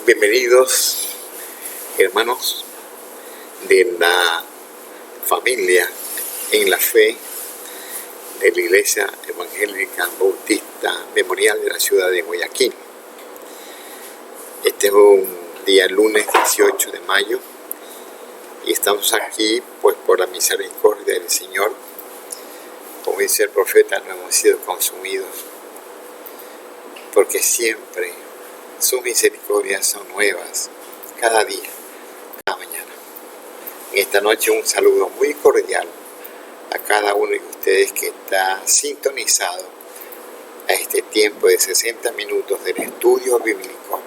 Bienvenidos, hermanos de la familia en la fe de la Iglesia Evangélica Bautista Memorial de la ciudad de Guayaquil. Este es un día lunes 18 de mayo y estamos aquí pues por la misericordia del Señor. Como dice el profeta, no hemos sido consumidos porque siempre sus misericordias son nuevas cada día, cada mañana. En esta noche un saludo muy cordial a cada uno de ustedes que está sintonizado a este tiempo de 60 minutos del estudio bíblico.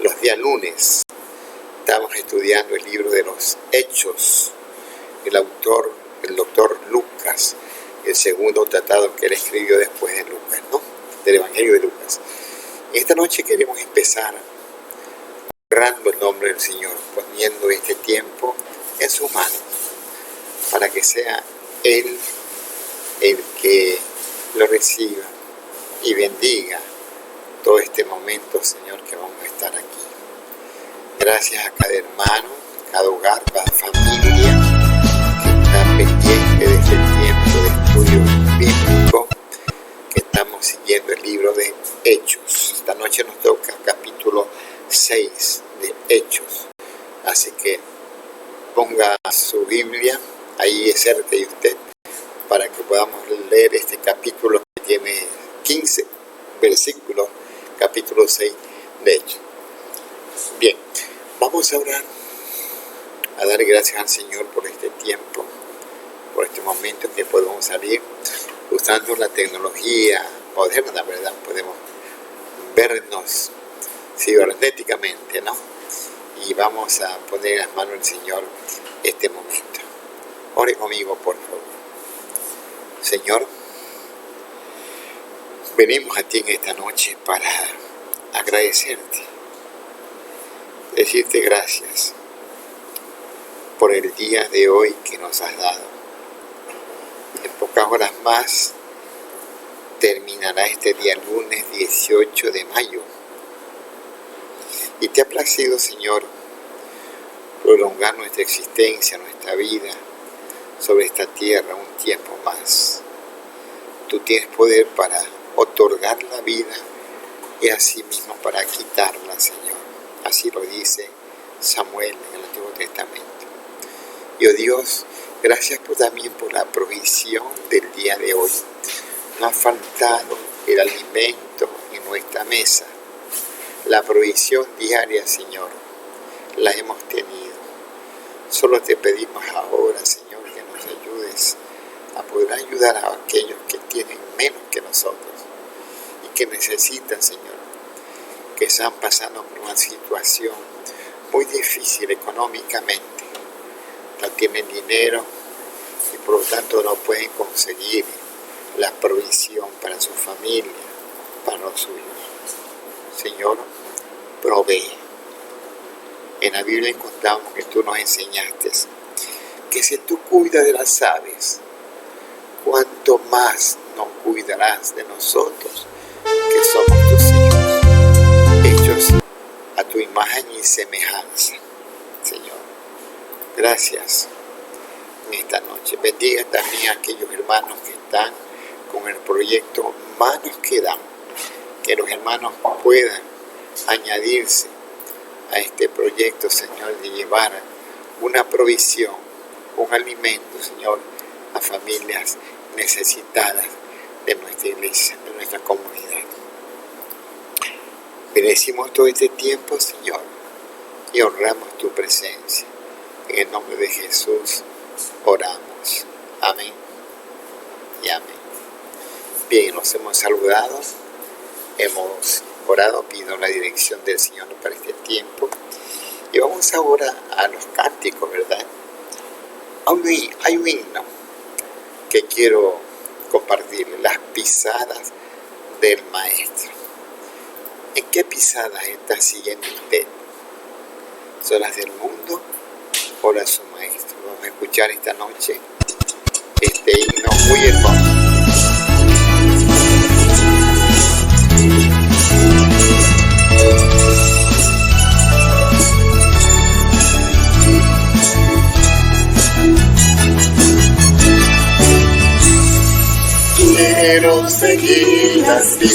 Los días lunes estamos estudiando el libro de los Hechos, el autor, el doctor Lucas, el segundo tratado que él escribió después de Lucas, ¿no? Del Evangelio de Lucas. Esta noche queremos empezar honrando el nombre del Señor, poniendo este tiempo en sus manos, para que sea Él el que lo reciba y bendiga todo este momento, Señor, que vamos a estar aquí. Gracias a cada hermano, cada hogar, cada familia que está pendiente de este tiempo de estudio bíblico que estamos siguiendo el libro de Hechos. Esta noche nos toca capítulo 6 de Hechos. Así que ponga su Biblia ahí cerca de usted para que podamos leer este capítulo que tiene 15 versículos, capítulo 6 de Hechos. Bien, vamos a orar, a dar gracias al Señor por este tiempo, por este momento que podemos salir usando la tecnología moderna, ¿verdad? Podemos vernos cibernéticamente, ¿no? Y vamos a poner en las manos del Señor este momento. Ore conmigo, por favor. Señor, venimos a ti en esta noche para agradecerte, decirte gracias por el día de hoy que nos has dado. En pocas horas más terminará este día lunes 18 de mayo. Y te ha placido, Señor, prolongar nuestra existencia, nuestra vida sobre esta tierra un tiempo más. Tú tienes poder para otorgar la vida y asimismo para quitarla, Señor. Así lo dice Samuel en el Antiguo Testamento. Y, oh Dios, gracias también por la provisión del día de hoy. No ha faltado el alimento en nuestra mesa. La provisión diaria, Señor, la hemos tenido. Solo te pedimos ahora, Señor, que nos ayudes a poder ayudar a aquellos que tienen menos que nosotros y que necesitan, Señor, que están pasando por una situación muy difícil económicamente. No tienen dinero y por lo tanto no pueden conseguir la provisión para su familia, para los suyos. Señor, provee. En la Biblia encontramos que tú nos enseñaste que si tú cuidas de las aves, cuánto más nos cuidarás de nosotros, que somos tus hijos, hechos a tu imagen y semejanza. Señor, gracias en esta noche. Bendiga también a aquellos hermanos que están con el proyecto Manos que Dan, que los hermanos puedan añadirse a este proyecto, Señor, de llevar una provisión, un alimento, Señor, a familias necesitadas de nuestra iglesia, de nuestra comunidad. Bendecimos todo este tiempo, Señor, y honramos tu presencia. En el nombre de Jesús oramos. Amén y amén. Bien, nos hemos saludado, hemos orado, pido la dirección del Señor para este tiempo. Y vamos ahora a los cánticos, ¿verdad? Hay un himno que quiero compartirles, las pisadas del Maestro. ¿En qué pisadas está siguiendo usted? ¿Son las del mundo o las de su Maestro? Vamos a escuchar esta noche este himno muy hermoso.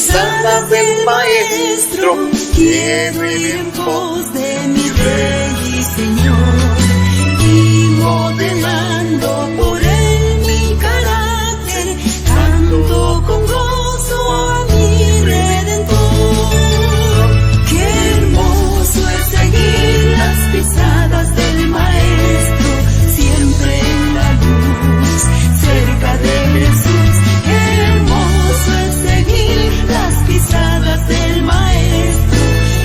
pisadas del Maestro, quiero ir en pos de mi Rey y Señor, y modelando por él mi carácter, canto con gozo a mi Redentor. Qué hermoso es seguir las pisadas del Maestro, siempre en la luz, cerca de Jesús. Qué hermoso es seguir las pisadas del Maestro,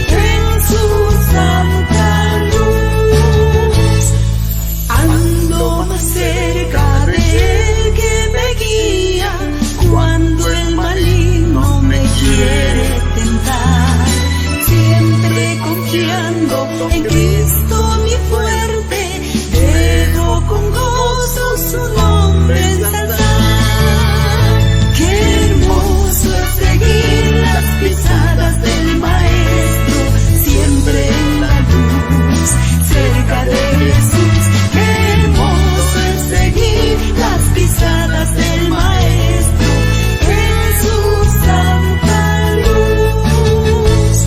en su santa luz. Ando más cerca de él que me guía, cuando el maligno me quiere tentar. Siempre confiando en Cristo mi fuerte, debo con gozo su nombre exaltar. Qué hermoso es seguir las pisadas del Maestro, siempre en la luz, cerca de Jesús. Qué hermoso es seguir las pisadas del Maestro, en su santa luz.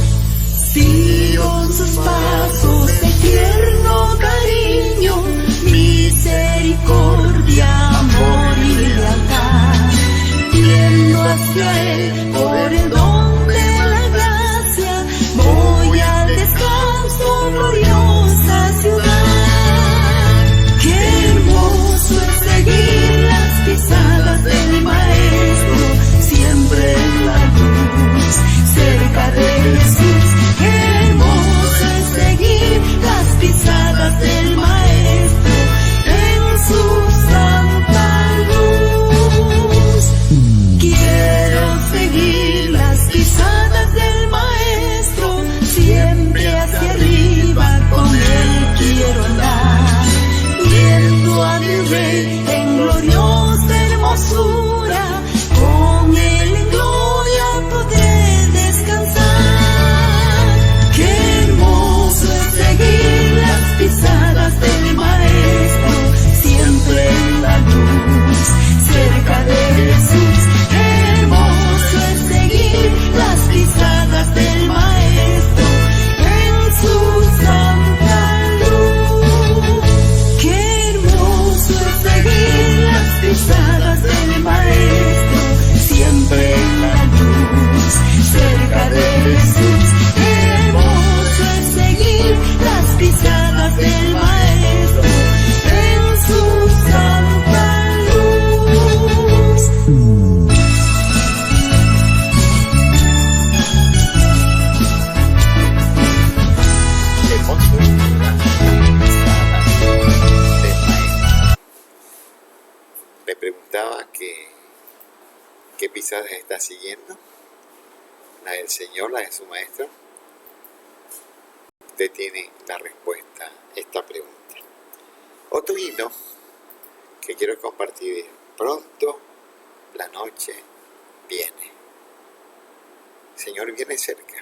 Sigo sus pasos de tierno cariño, misericordia, amor y lealtad, yendo hacia él por el don de la gracia, voy al descanso, gloriosa ciudad. Qué hermoso es seguir las pisadas del Maestro, siempre en la luz, cerca de Jesús. Qué hermoso es seguir las pisadas del Maestro, en su santa luz. Quiero seguir las pisadas del Maestro, siempre hacia arriba con él quiero andar, viendo a mi Rey en gloriosa hermosura, con él en gloria podré descansar. Qué hermoso es seguir las pisadas del Maestro, siempre en la luz, cerca de Jesús. Qué hermoso es seguir las pisadas del Maestro, en su santa luz. Qué hermoso es seguir las pisadas del Maestro, siempre en la luz, cerca de Jesús. Qué hermoso es seguir las pisadas del Maestro, en su santa luz. hermoso es las pisadas del Maestro. Le preguntaba qué pisadas está siguiendo, la del Señor, la de su Maestro. Usted tiene la respuesta a esta pregunta. Otro himno que quiero compartir es: pronto la noche viene. El Señor viene cerca.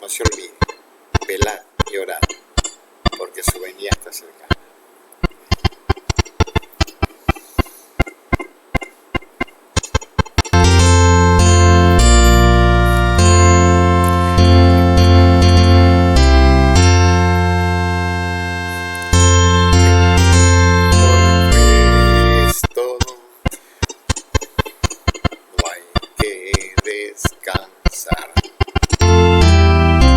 No se olvide, velad y orad, porque su venida está cercana. Descansar. Pronto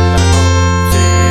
la noche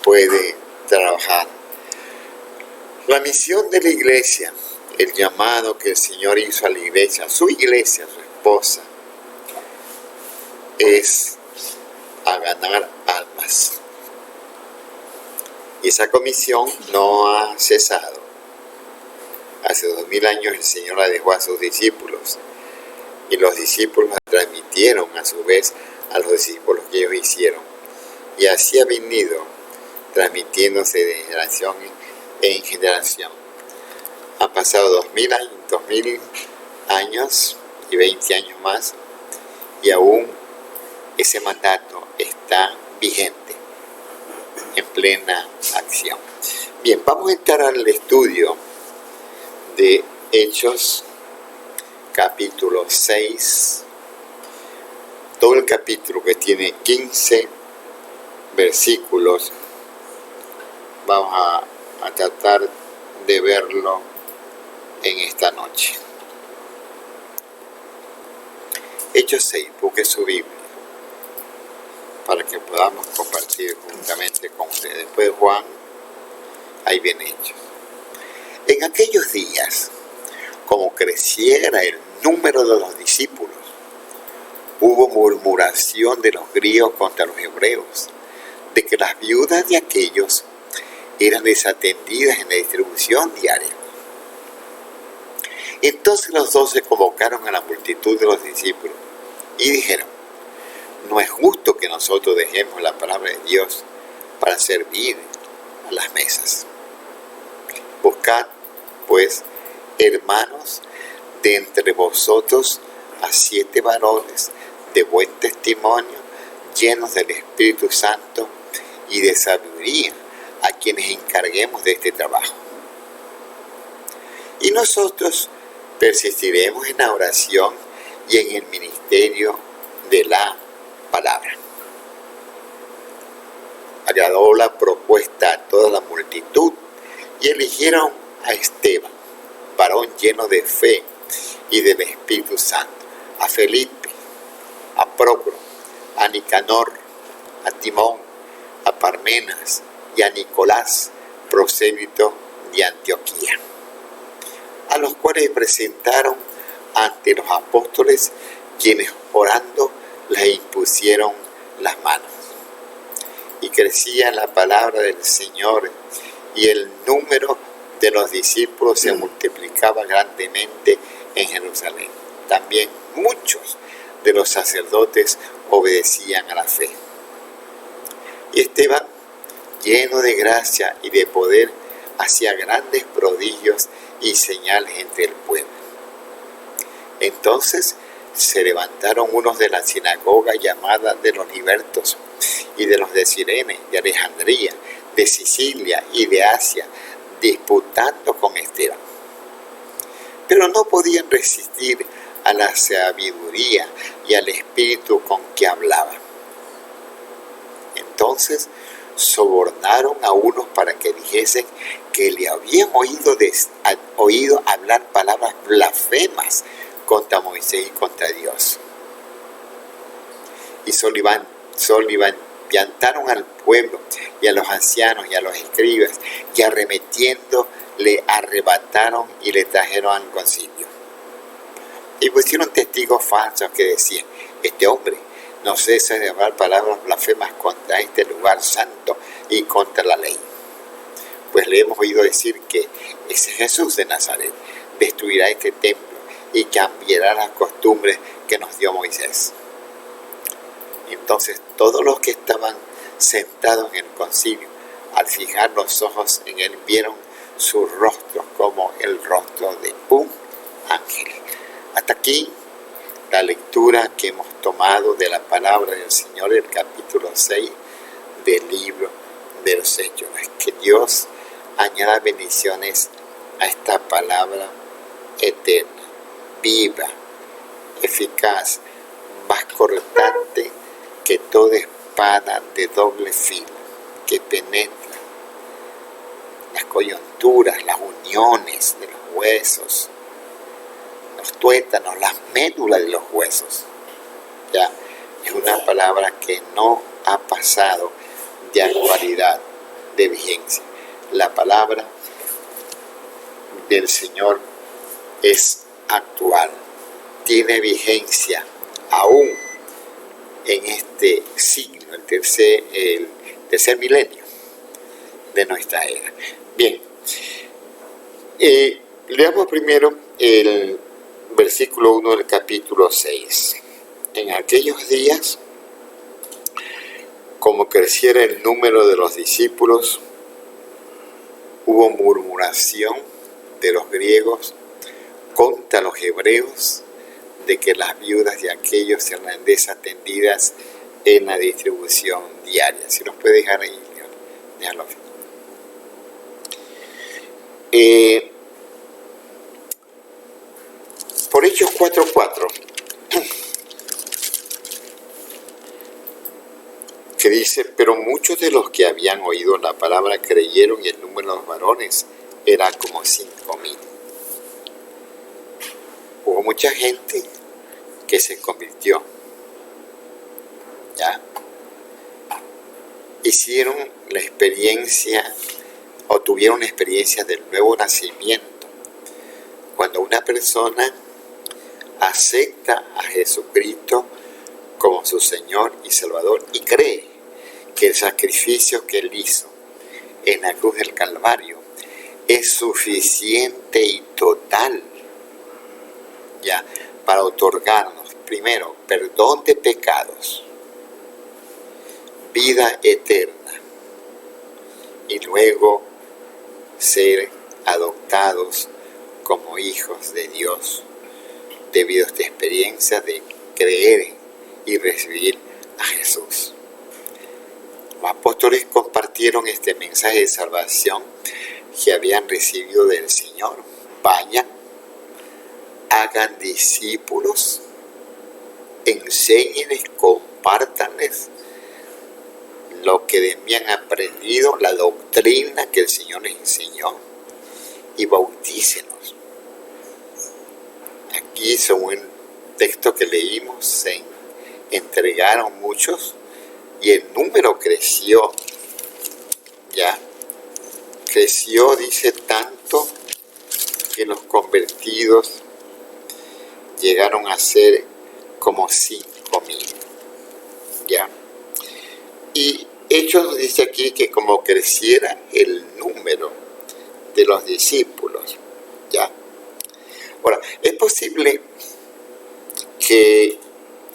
puede trabajar. La misión de la iglesia, el llamado que el Señor hizo a la iglesia, a su iglesia, a su esposa, es a ganar almas. Y esa comisión no ha cesado. Hace 2000 años el Señor la dejó a sus discípulos y los discípulos la transmitieron a su vez a los discípulos que ellos hicieron. Y así ha venido transmitiéndose de generación en generación. Han pasado 2000 años y 20 años más y aún ese mandato está vigente, en plena acción. Bien, vamos a entrar al estudio de Hechos, capítulo 6, todo el capítulo que tiene 15 versículos. Vamos a tratar de verlo en esta noche. Hechos 6, busque su Biblia para que podamos compartir juntamente con ustedes. Después de Juan, ahí viene Hechos. En aquellos días, como creciera el número de los discípulos, hubo murmuración de los griegos contra los hebreos, de que las viudas de aquellos eran desatendidas en la distribución diaria. Entonces los 12 convocaron a la multitud de los discípulos y dijeron: no es justo que nosotros dejemos la palabra de Dios para servir a las mesas. Buscad, pues, hermanos, de entre vosotros a 7 varones de buen testimonio, llenos del Espíritu Santo y de sabiduría, a quienes encarguemos de este trabajo. Y nosotros persistiremos en la oración y en el ministerio de la palabra. Agradó la propuesta a toda la multitud y eligieron a Esteban, varón lleno de fe y del Espíritu Santo, a Felipe, a Prócoro, a Nicanor, a Timón, a Parmenas y a Nicolás, prosélito de Antioquía, a los cuales presentaron ante los apóstoles, quienes orando les impusieron las manos. Y crecía la palabra del Señor, y el número de los discípulos se multiplicaba grandemente en Jerusalén. También muchos de los sacerdotes obedecían a la fe. Y Esteban, lleno de gracia y de poder, hacía grandes prodigios y señales entre el pueblo. Entonces se levantaron unos de la sinagoga llamada de los libertos, y de los de Cirene, de Alejandría, de Sicilia y de Asia, disputando con Esteban. Pero no podían resistir a la sabiduría y al espíritu con que hablaba. Entonces sobornaron a unos para que dijesen que le habían oído hablar palabras blasfemas contra Moisés y contra Dios. Y soliviantaron al pueblo y a los ancianos y a los escribas, y arremetiendo le arrebataron y le trajeron al concilio. Y pusieron testigos falsos que decían: este hombre no cesa de hablar palabras blasfemas contra este lugar santo y contra la ley. Pues le hemos oído decir que ese Jesús de Nazaret destruirá este templo y cambiará las costumbres que nos dio Moisés. Entonces todos los que estaban sentados en el concilio, al fijar los ojos en él, vieron sus rostros como el rostro de un ángel. Hasta aquí la lectura que hemos tomado de la palabra del Señor, el capítulo 6 del libro de los Hechos. Que Dios añada bendiciones a esta palabra eterna, viva, eficaz, más cortante que toda espada de doble filo, que penetra las coyunturas, las uniones de los huesos, los tuétanos, las médulas de los huesos. Ya es una palabra que no ha pasado de actualidad, de vigencia. La palabra del Señor es actual, tiene vigencia aún en este siglo, el tercer milenio de nuestra era. Bien, leamos primero el versículo 1 del capítulo 6. En aquellos días, como creciera el número de los discípulos, hubo murmuración de los griegos contra los hebreos de que las viudas de aquellos serán desatendidas en la distribución diaria. Si nos puede dejar ahí, déjalo. Por Hechos 4:4, que dice: pero muchos de los que habían oído la palabra creyeron, y el número de los varones era como 5,000. Hubo mucha gente que se convirtió, ¿ya? Hicieron la experiencia o tuvieron una experiencia del nuevo nacimiento. Cuando una persona acepta a Jesucristo como su Señor y Salvador y cree que el sacrificio que Él hizo en la cruz del Calvario es suficiente y total, ya, para otorgarnos primero perdón de pecados, vida eterna, y luego ser adoptados como hijos de Dios debido a esta experiencia de creer y recibir a Jesús. Los apóstoles compartieron este mensaje de salvación que habían recibido del Señor. Vayan, hagan discípulos, enséñenles, compártanles lo que de mí han aprendido, la doctrina que el Señor les enseñó, y bautícenos. Aquí, según el texto que leímos, se entregaron muchos y el número creció, ya, creció, dice, tanto que los convertidos llegaron a ser como 5,000, ya. Y Hechos nos dice aquí que como creciera el número de los discípulos, ya. Ahora, es posible que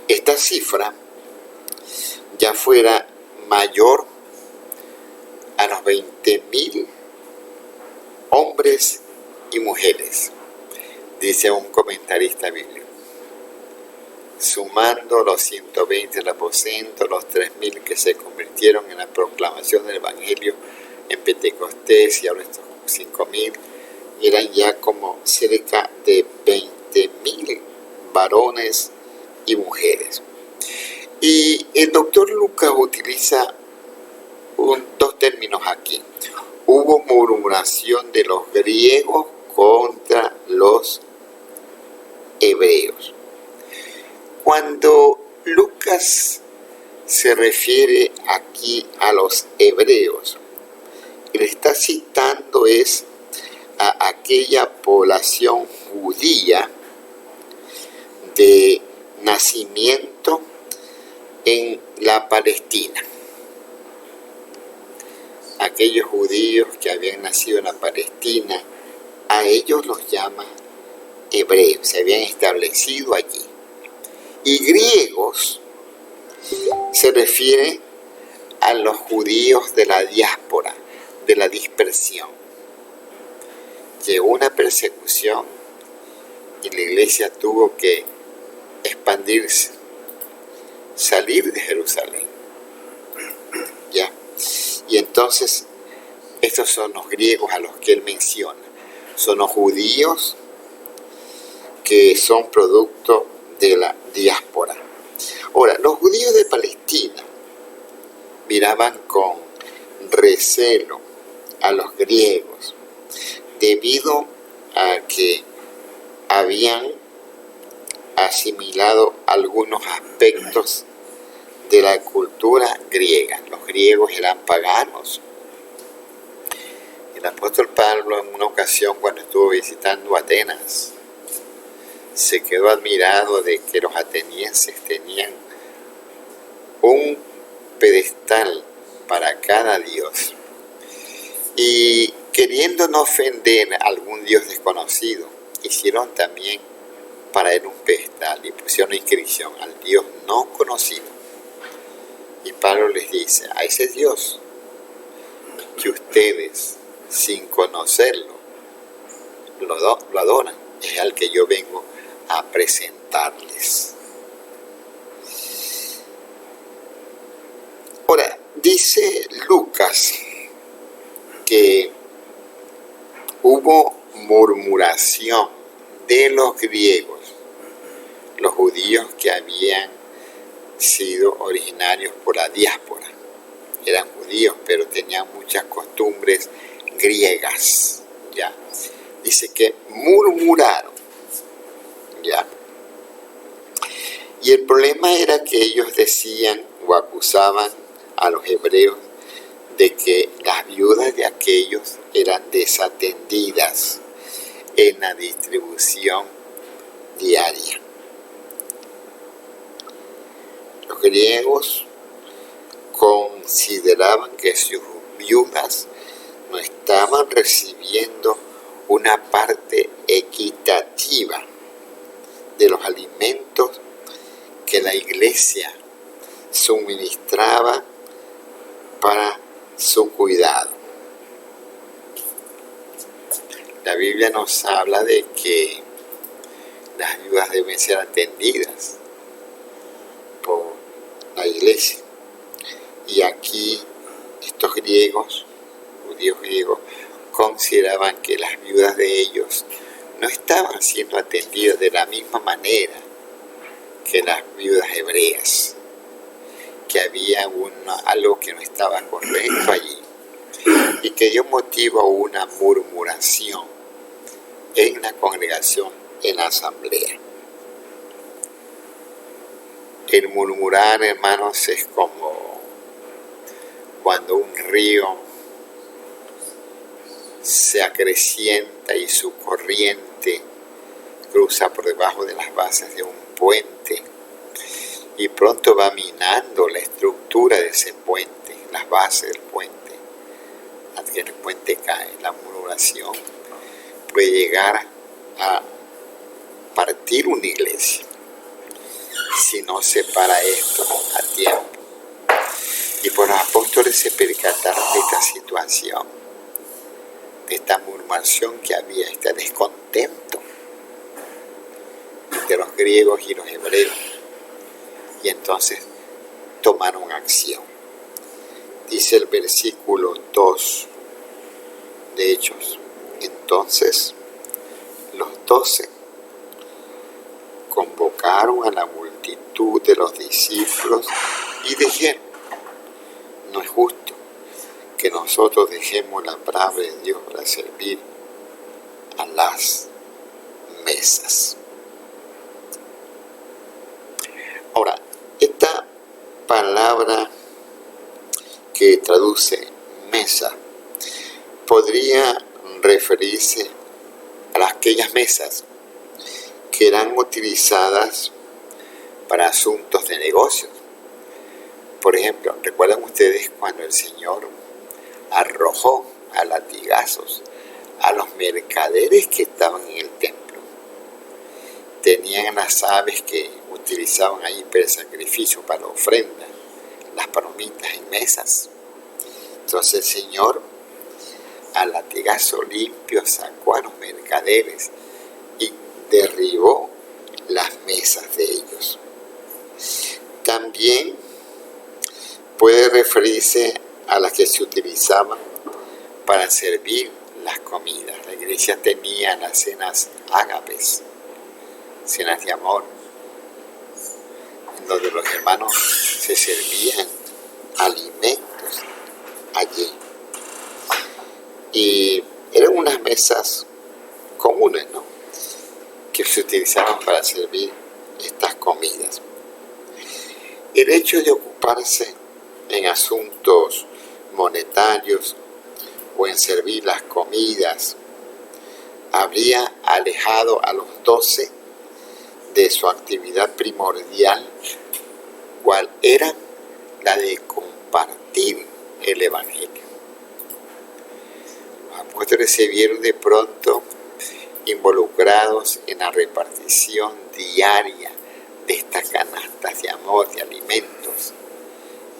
esta cifra ya fuera mayor a los 20,000 hombres y mujeres, dice un comentarista bíblico. Sumando los 120 del aposento, los 3,000 que se convirtieron en la proclamación del Evangelio en Pentecostés, y ahora estos 5,000, eran ya como cerca de 20,000 varones y mujeres. Y el doctor Lucas utiliza dos términos aquí. Hubo murmuración de los griegos contra los hebreos. Cuando Lucas se refiere aquí a los hebreos, le está citando es a aquella población judía de nacimiento en la Palestina. Aquellos judíos que habían nacido en la Palestina, a ellos los llama hebreos, se habían establecido allí. Y griegos se refiere a los judíos de la diáspora, de la dispersión. Llegó una persecución y la iglesia tuvo que expandirse, salir de Jerusalén. ¿Ya? Y entonces, estos son los griegos a los que él menciona. Son los judíos que son producto de la diáspora. Ahora, los judíos de Palestina miraban con recelo a los griegos debido a que habían asimilado algunos aspectos de la cultura griega. Los griegos eran paganos, El apóstol Pablo, en una ocasión cuando estuvo visitando Atenas, se quedó admirado de que los atenienses tenían un pedestal para cada dios, y queriendo no ofender a algún dios desconocido, hicieron también para él un pedestal y pusieron inscripción al dios no conocido. Y Pablo les dice: a ese dios que ustedes, sin conocerlo, lo adoran, es al que yo vengo a presentarles. Ahora, dice Lucas que hubo murmuración de los griegos, los judíos que habían sido originarios por la diáspora. Eran judíos, pero tenían muchas costumbres griegas, ¿ya? Dice que murmuraron, ¿ya? Y el problema era que ellos decían o acusaban a los hebreos de que las viudas de aquellos eran desatendidas en la distribución diaria. Los griegos consideraban que sus viudas no estaban recibiendo una parte equitativa de los alimentos que la iglesia suministraba para su cuidado. La Biblia nos habla de que las viudas deben ser atendidas por la iglesia. Y aquí estos griegos, judíos griegos, consideraban que las viudas de ellos no estaban siendo atendidas de la misma manera que las viudas hebreas, que había algo que no estaba correcto allí y que dio motivo a una murmuración en la congregación, en la asamblea. El murmurar, hermanos, es como cuando un río se acrecienta y su corriente cruza por debajo de las bases de un puente y pronto va minando la estructura de ese puente, las bases del puente, hasta que el puente cae. La murmuración puede llegar a partir una iglesia si no se para esto a tiempo. Y por los apóstoles se percataron de esta situación, de esta murmuración que había, este descontento entre los griegos y los hebreos. Y entonces tomaron acción. Dice el versículo 2 de Hechos: entonces los 12 convocaron a la multitud de los discípulos y dijeron: no es justo que nosotros dejemos la palabra de Dios para servir a las mesas. Ahora, esta palabra que traduce mesa podría referirse a aquellas mesas que eran utilizadas para asuntos de negocios. Por ejemplo, ¿recuerdan ustedes cuando el Señor arrojó a latigazos a los mercaderes que estaban en el templo? Tenían las aves que utilizaban ahí para el sacrificio, para la ofrenda, las palomitas y mesas. Entonces el Señor a latigazo limpio sacó a los mercaderes y derribó las mesas de ellos. También puede referirse a las que se utilizaban para servir las comidas. La iglesia tenía las cenas ágapes, cenas de amor, en donde los hermanos se servían alimentos allí. Y eran unas mesas comunes, ¿no?, que se utilizaban para servir estas comidas. El hecho de ocuparse en asuntos monetarios o en servir las comidas, habría alejado a los 12 de su actividad primordial, cual era la de compartir el Evangelio. Los apóstoles se vieron de pronto involucrados en la repartición diaria de estas canastas de amor, de alimentos,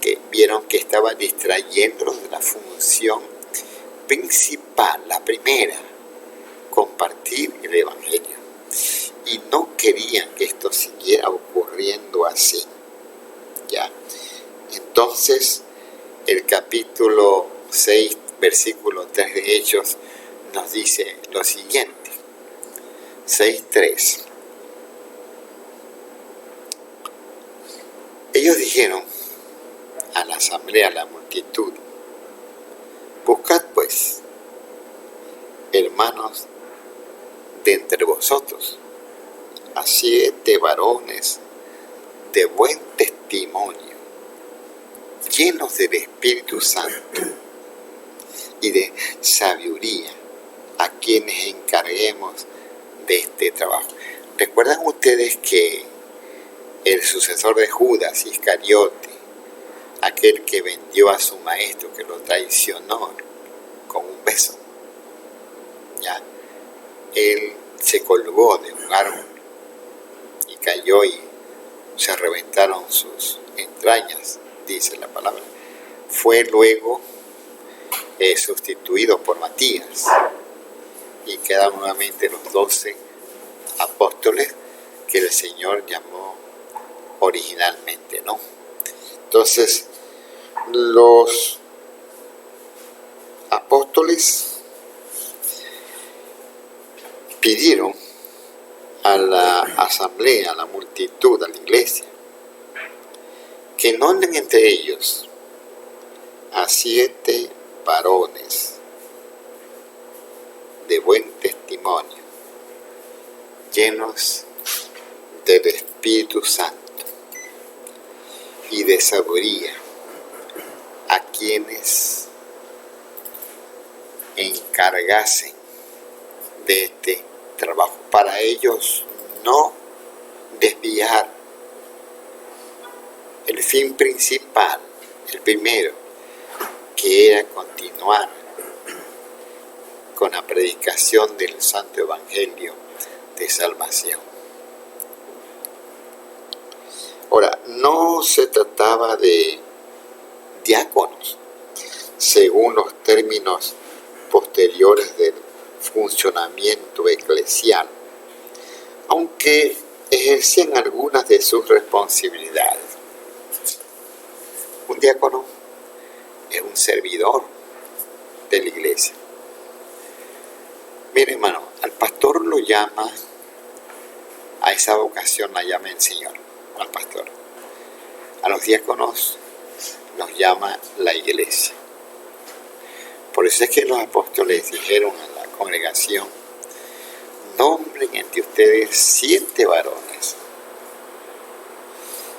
que vieron que estaban distrayéndolos de la función principal, la primera, compartir el Evangelio. Y no querían que esto siguiera ocurriendo así. ¿Ya? Entonces, el capítulo 6, versículo 3 de Hechos, nos dice lo siguiente. 6:3. Ellos dijeron a la asamblea, a la multitud: buscad pues, hermanos, de entre vosotros a 7 varones de buen testimonio, llenos del Espíritu Santo y de sabiduría, a quienes encarguemos de este trabajo. ¿Recuerdan ustedes que el sucesor de Judas, Iscariote, aquel que vendió a su maestro, que lo traicionó con un beso, ya, él se colgó de un árbol y cayó y se reventaron sus entrañas, dice la palabra? Fue luego sustituido por Matías y quedan nuevamente los 12 apóstoles que el Señor llamó originalmente, ¿no? Entonces, los apóstoles pidieron a la asamblea, a la multitud, a la iglesia, que nombren entre ellos a 7 varones de buen testimonio, llenos del Espíritu Santo y de sabiduría, a quienes encargasen de este trabajo, para ellos no desviar el fin principal, el primero, que era continuar con la predicación del Santo Evangelio de salvación. Ahora, no se trataba de diáconos, según los términos posteriores del funcionamiento eclesial, aunque ejercían algunas de sus responsabilidades. Un diácono es un servidor de la iglesia. Mire, hermano, al pastor lo llama, a esa vocación la llama el Señor, al pastor. A los diáconos los llama la iglesia. Por eso es que los apóstoles dijeron a la congregación: nombren entre ustedes 7 varones.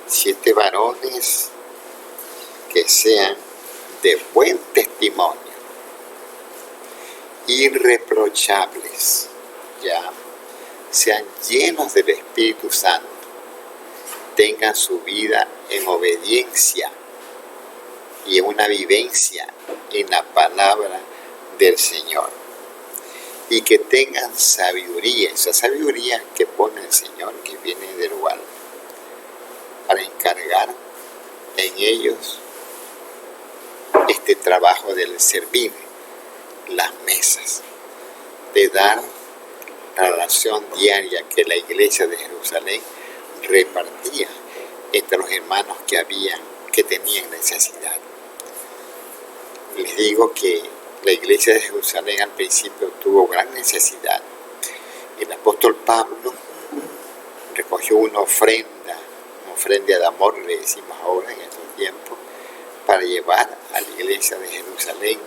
7 varones que sean de buen testimonio, irreprochables, ya, sean llenos del Espíritu Santo, tengan su vida en obediencia y en una vivencia en la palabra del Señor, y que tengan sabiduría, esa sabiduría que pone el Señor, que viene del lugar, para encargar en ellos este trabajo del servir las mesas, de dar la ración diaria que la iglesia de Jerusalén repartía entre los hermanos que tenían necesidad. Les digo que la iglesia de Jerusalén al principio tuvo gran necesidad. El apóstol Pablo recogió una ofrenda de amor, le decimos ahora en estos tiempos, para llevar a la iglesia de Jerusalén,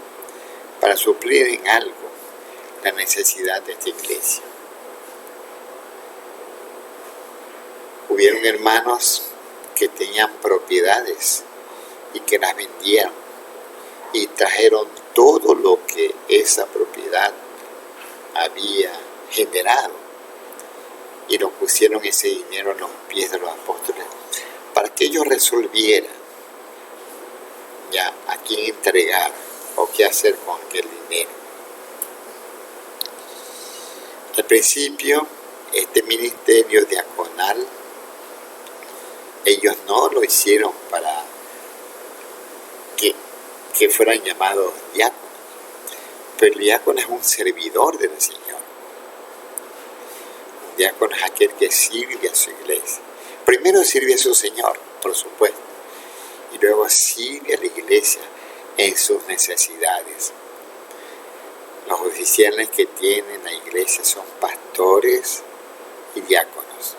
para suplir en algo la necesidad de esta iglesia. Hubieron hermanos que tenían propiedades y que las vendieron y trajeron todo lo lo que esa propiedad había generado y lo pusieron ese dinero en los pies de los apóstoles para que ellos resolvieran ya a quién entregar o qué hacer con aquel dinero. Al principio, este ministerio diaconal, ellos no lo hicieron para que fueran llamados diáconos, pero el diácono es un servidor del Señor. Un diácono es aquel que sirve a su iglesia. Primero sirve a su Señor, por supuesto, y luego sirve a la iglesia en sus necesidades. Los oficiales que tienen la iglesia son pastores y diáconos.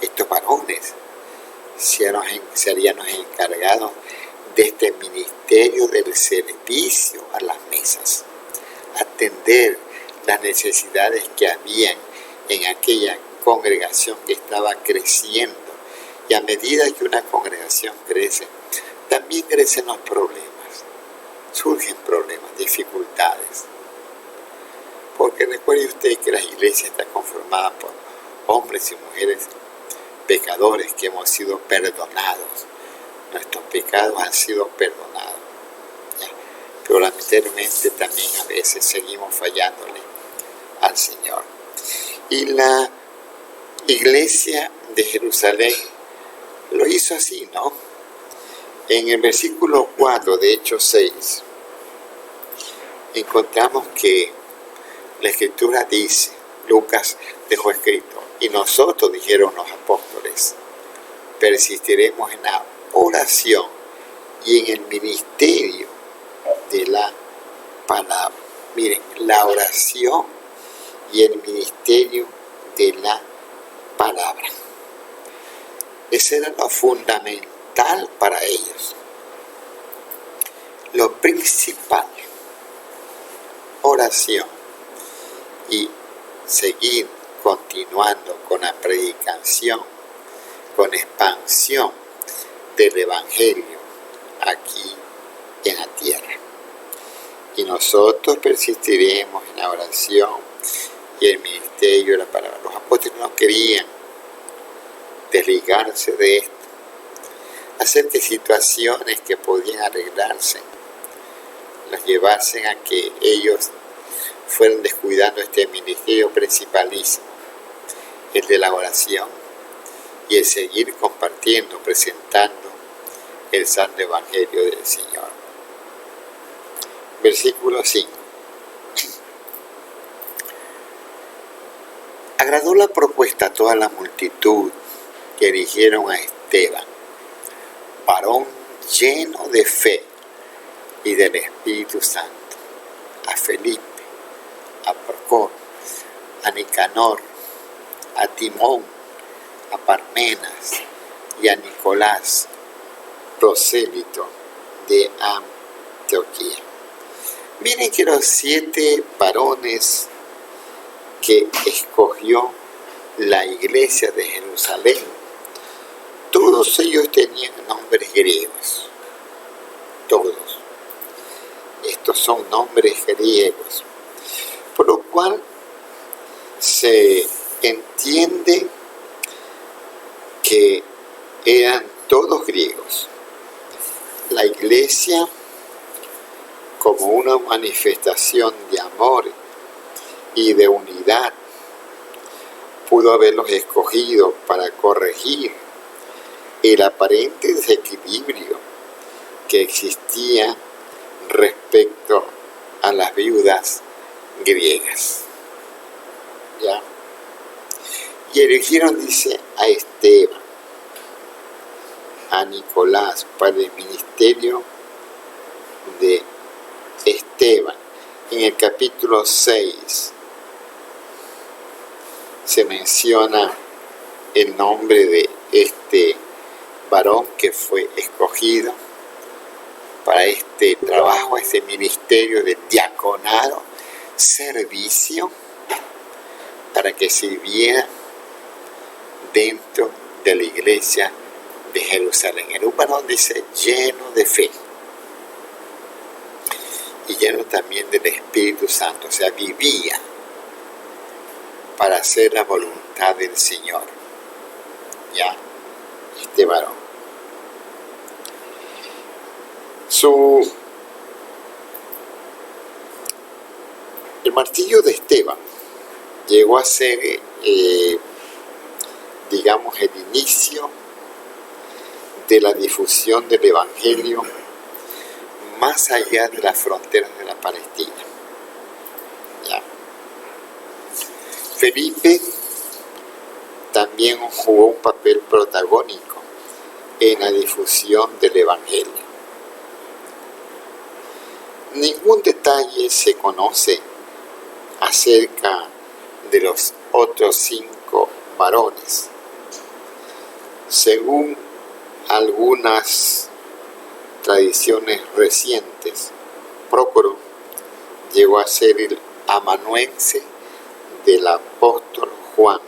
Estos varones serían los encargados de este ministerio del servicio a las mesas, atender las necesidades que habían en aquella congregación que estaba creciendo. Y a medida que una congregación crece, también crecen los problemas, surgen problemas, dificultades. Porque recuerde usted que la iglesia está conformada por hombres y mujeres pecadores que hemos sido perdonados. Nuestros pecados han sido perdonados. ¿Ya? Pero lamentablemente también a veces seguimos fallándole al Señor. Y la iglesia de Jerusalén lo hizo así, ¿no? En el versículo 4 de Hechos 6 encontramos que la Escritura dice, Lucas dejó escrito, y nosotros, dijeron los apóstoles, persistiremos en la oración y en el ministerio de la palabra. Miren, la oración y el ministerio de la palabra. Ese era lo fundamental para ellos. Lo principal, oración y seguir continuando con la predicación, con expansión del Evangelio aquí en la tierra. Y nosotros persistiremos en la oración y el ministerio de la palabra. Los apóstoles no querían desligarse de esto, hacer que situaciones que podían arreglarse los llevasen a que ellos fueron descuidando este ministerio principalísimo, el de la oración y el seguir compartiendo, presentando el santo evangelio del Señor. Versículo 5. Agradó la propuesta a toda la multitud que eligieron a Esteban, varón lleno de fe y del Espíritu Santo, a Felipe, a Procor, a Nicanor, a Timón, a Parmenas y a Nicolás, prosélito de Antioquía. Miren que los 7 varones que escogió la iglesia de Jerusalén, todos ellos tenían nombres griegos. Todos. Estos son nombres griegos. Por lo cual se entiende que eran todos griegos. La iglesia, como una manifestación de amor y de unidad, pudo haberlos escogido para corregir el aparente desequilibrio que existía respecto a las viudas griegas. ¿Ya? Y eligieron, dice, a Esteban, a Nicolás, para el ministerio de Esteban. En el capítulo 6 se menciona el nombre de este varón que fue escogido para este trabajo, este ministerio de diaconado, servicio, para que sirviera dentro de la iglesia de Jerusalén. Era un varón, dice, lleno de fe. y lleno también del Espíritu Santo, o sea, vivía para hacer la voluntad del Señor. Ya, este varón. El martillo de Esteban llegó a ser, digamos, el inicio de la difusión del Evangelio más allá de las fronteras de la Palestina. ¿Ya? Felipe también jugó un papel protagónico en la difusión del Evangelio. Ningún detalle se conoce acerca de los otros 5 varones. Según algunas tradiciones recientes, Prócoro llegó a ser el amanuense del apóstol Juan,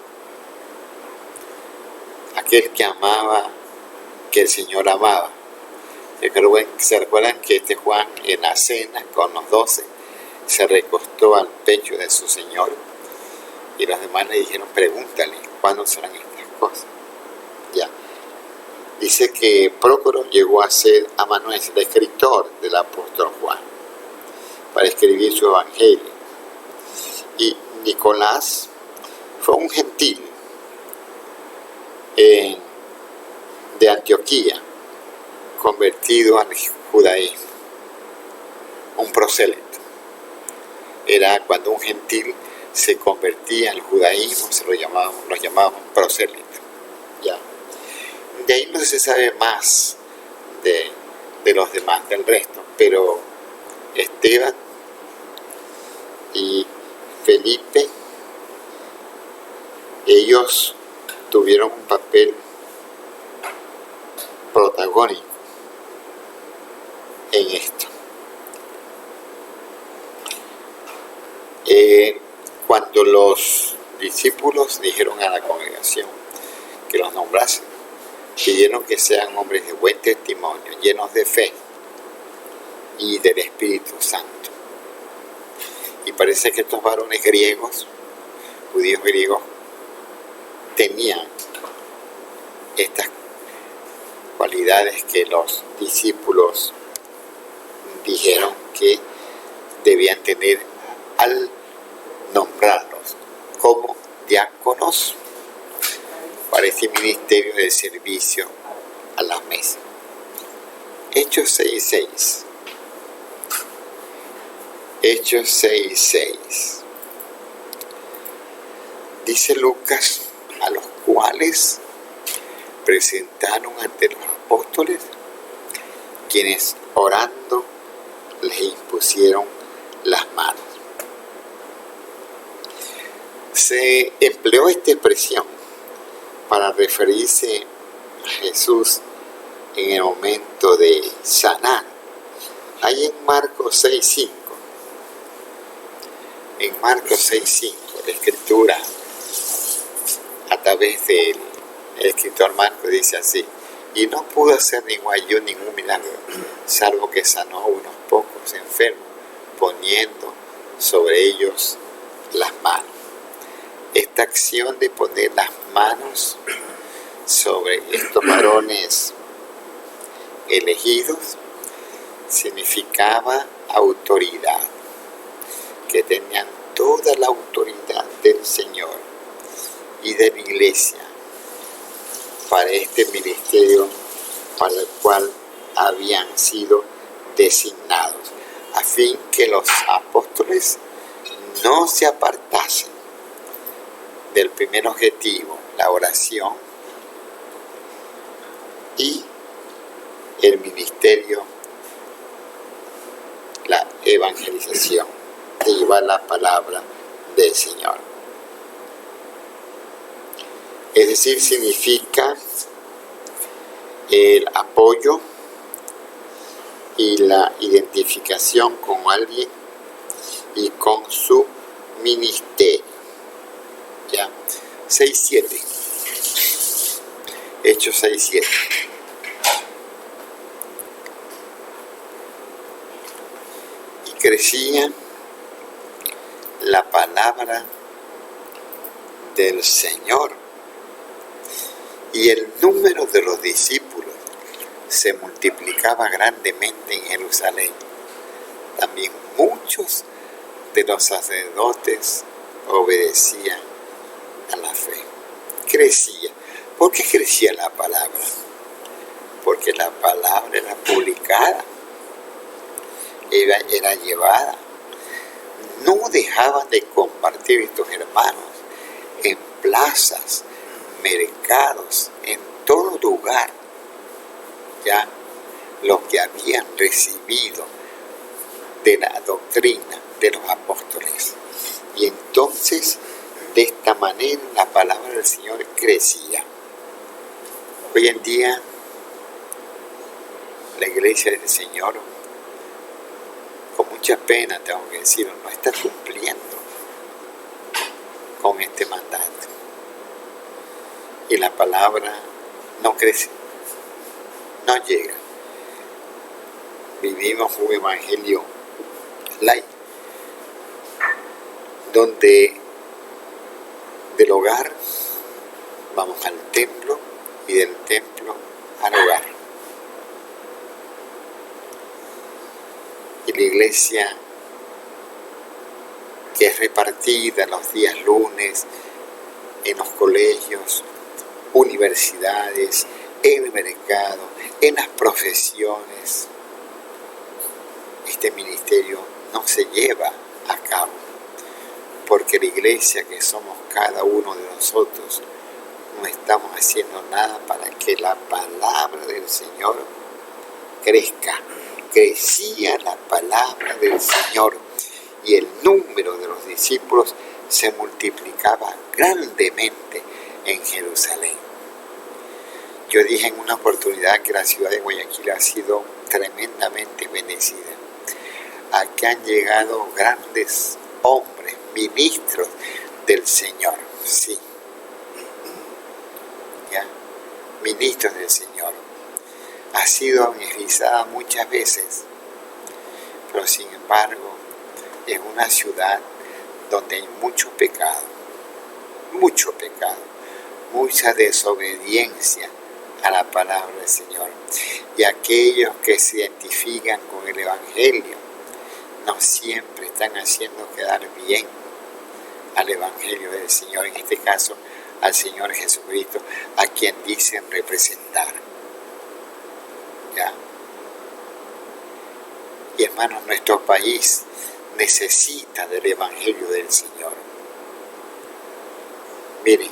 aquel que amaba, que el Señor amaba. ¿Se recuerdan que este Juan en la cena con los 12 se recostó al pecho de su Señor? Y los demás le dijeron, pregúntale, ¿cuándo serán estas cosas? Ya. Dice que Prócoro llegó a ser amanuense, el escritor del apóstol Juan, para escribir su evangelio. Y Nicolás fue un gentil de Antioquía, convertido al judaísmo, un prosélito. Era cuando un gentil se convertía al judaísmo, los llamaban prosélito. Ya. De ahí no se sabe más de los demás, del resto, pero Esteban y Felipe, ellos tuvieron un papel protagónico en esto. Cuando los discípulos dijeron a la congregación que los nombrasen, pidieron que sean hombres de buen testimonio, llenos de fe y del Espíritu Santo. Y parece que estos varones griegos, judíos griegos, tenían estas cualidades que los discípulos dijeron que debían tener al nombrarlos como diáconos para este ministerio de servicio a las mesas. Hechos 6:6. Hechos 6:6. Dice Lucas, a los cuales presentaron ante los apóstoles, quienes orando les impusieron las manos. Se empleó esta expresión para referirse a Jesús en el momento de sanar. Ahí en Marcos 6:5. En Marcos 6:5, la escritura, a través del escritor Marcos, dice así: y no pudo hacer ningún milagro, salvo que sanó a unos pocos enfermos, poniendo sobre ellos las manos. Esta acción de poner las manos sobre estos varones elegidos significaba autoridad, que tenían toda la autoridad del Señor y de la Iglesia para este ministerio para el cual habían sido designados, a fin que los apóstoles no se apartasen del primer objetivo, la oración, y el ministerio, la evangelización, de llevar la palabra del Señor. Es decir, significa el apoyo y la identificación con alguien y con su ministerio. Ya. 6:7. Hechos 6:7. Y crecía la palabra del Señor y el número de los discípulos se multiplicaba grandemente en Jerusalén. También muchos de los sacerdotes obedecían a la fe. Crecía. ¿Por qué crecía la palabra? Porque la palabra era publicada, era llevada. No dejaban de compartir estos hermanos en plazas, mercados, en todo lugar, ya lo que habían recibido de la doctrina de los apóstoles. Y entonces, de esta manera, la palabra del Señor crecía. Hoy en día, la iglesia del Señor, con mucha pena tengo que decirlo, no está cumpliendo con este mandato. Y la palabra no crece, no llega. Vivimos un evangelio light, donde del hogar vamos al templo y del templo al hogar. Y la iglesia que es repartida los días lunes en los colegios, universidades, en el mercado, en las profesiones, este ministerio no se lleva a cabo, porque la iglesia que somos cada uno de nosotros no estamos haciendo nada para que la palabra del Señor crezca. Crecía la palabra del Señor y el número de los discípulos se multiplicaba grandemente en Jerusalén. Yo dije en una oportunidad que la ciudad de Guayaquil ha sido tremendamente bendecida. Aquí han llegado grandes hombres, ministros del Señor, sí, ya, ministros del Señor. Ha sido evangelizada muchas veces, pero sin embargo es una ciudad donde hay mucho pecado, mucha desobediencia a la palabra del Señor. Y aquellos que se identifican con el Evangelio no siempre están haciendo quedar bien al Evangelio del Señor, en este caso al Señor Jesucristo, a quien dicen representar. ¿Ya? Y hermanos, nuestro país necesita del Evangelio del Señor. Miren,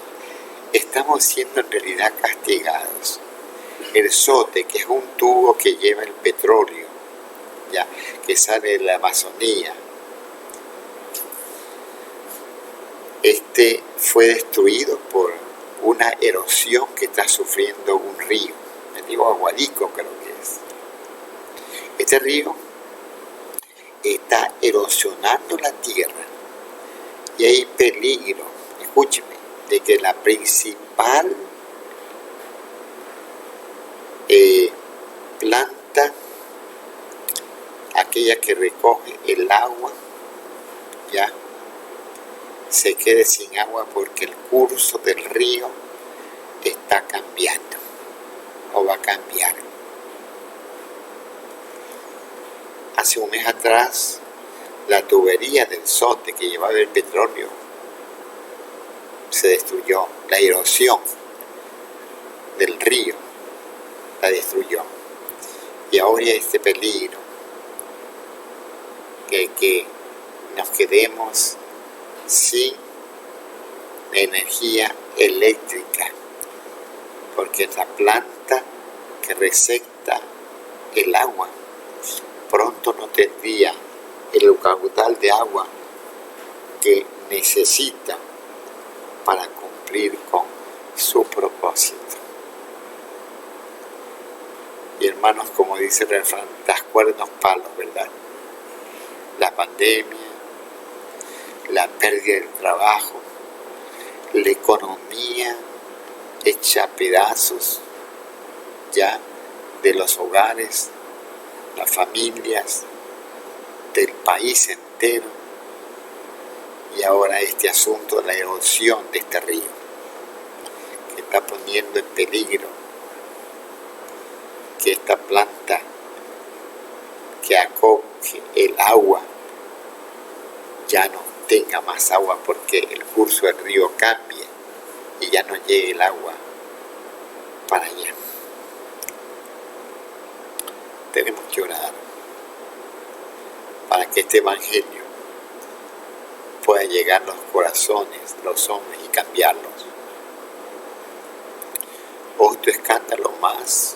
estamos siendo en realidad castigados. El SOTE, que es un tubo que lleva el petróleo, ya, que sale de la Amazonía, fue destruido por una erosión que está sufriendo un río. El río Aguarico creo que es. Este río está erosionando la tierra y hay peligro, escúcheme, de que la principal planta, aquella que recoge el agua, ya se quede sin agua porque el curso del río está cambiando o va a cambiar. Hace un mes atrás, la tubería del SOTE que llevaba el petróleo se destruyó. La erosión del río la destruyó. Y ahora hay este peligro que nos quedemos sin energía eléctrica, porque la planta que recepta el agua pronto no tendría el caudal de agua que necesita para cumplir con su propósito. Y hermanos, como dice el refrán, das cuernos palos, ¿verdad? La pandemia, la pérdida del trabajo, la economía hecha a pedazos ya de los hogares, las familias, del país entero, y ahora este asunto de la erosión de este río, que está poniendo en peligro que esta planta que acoge el agua ya no tenga más agua, porque el curso del río cambie y ya no llegue el agua para allá. Tenemos que orar para que este evangelio pueda llegar a los corazones de los hombres y cambiarlos. Otro escándalo más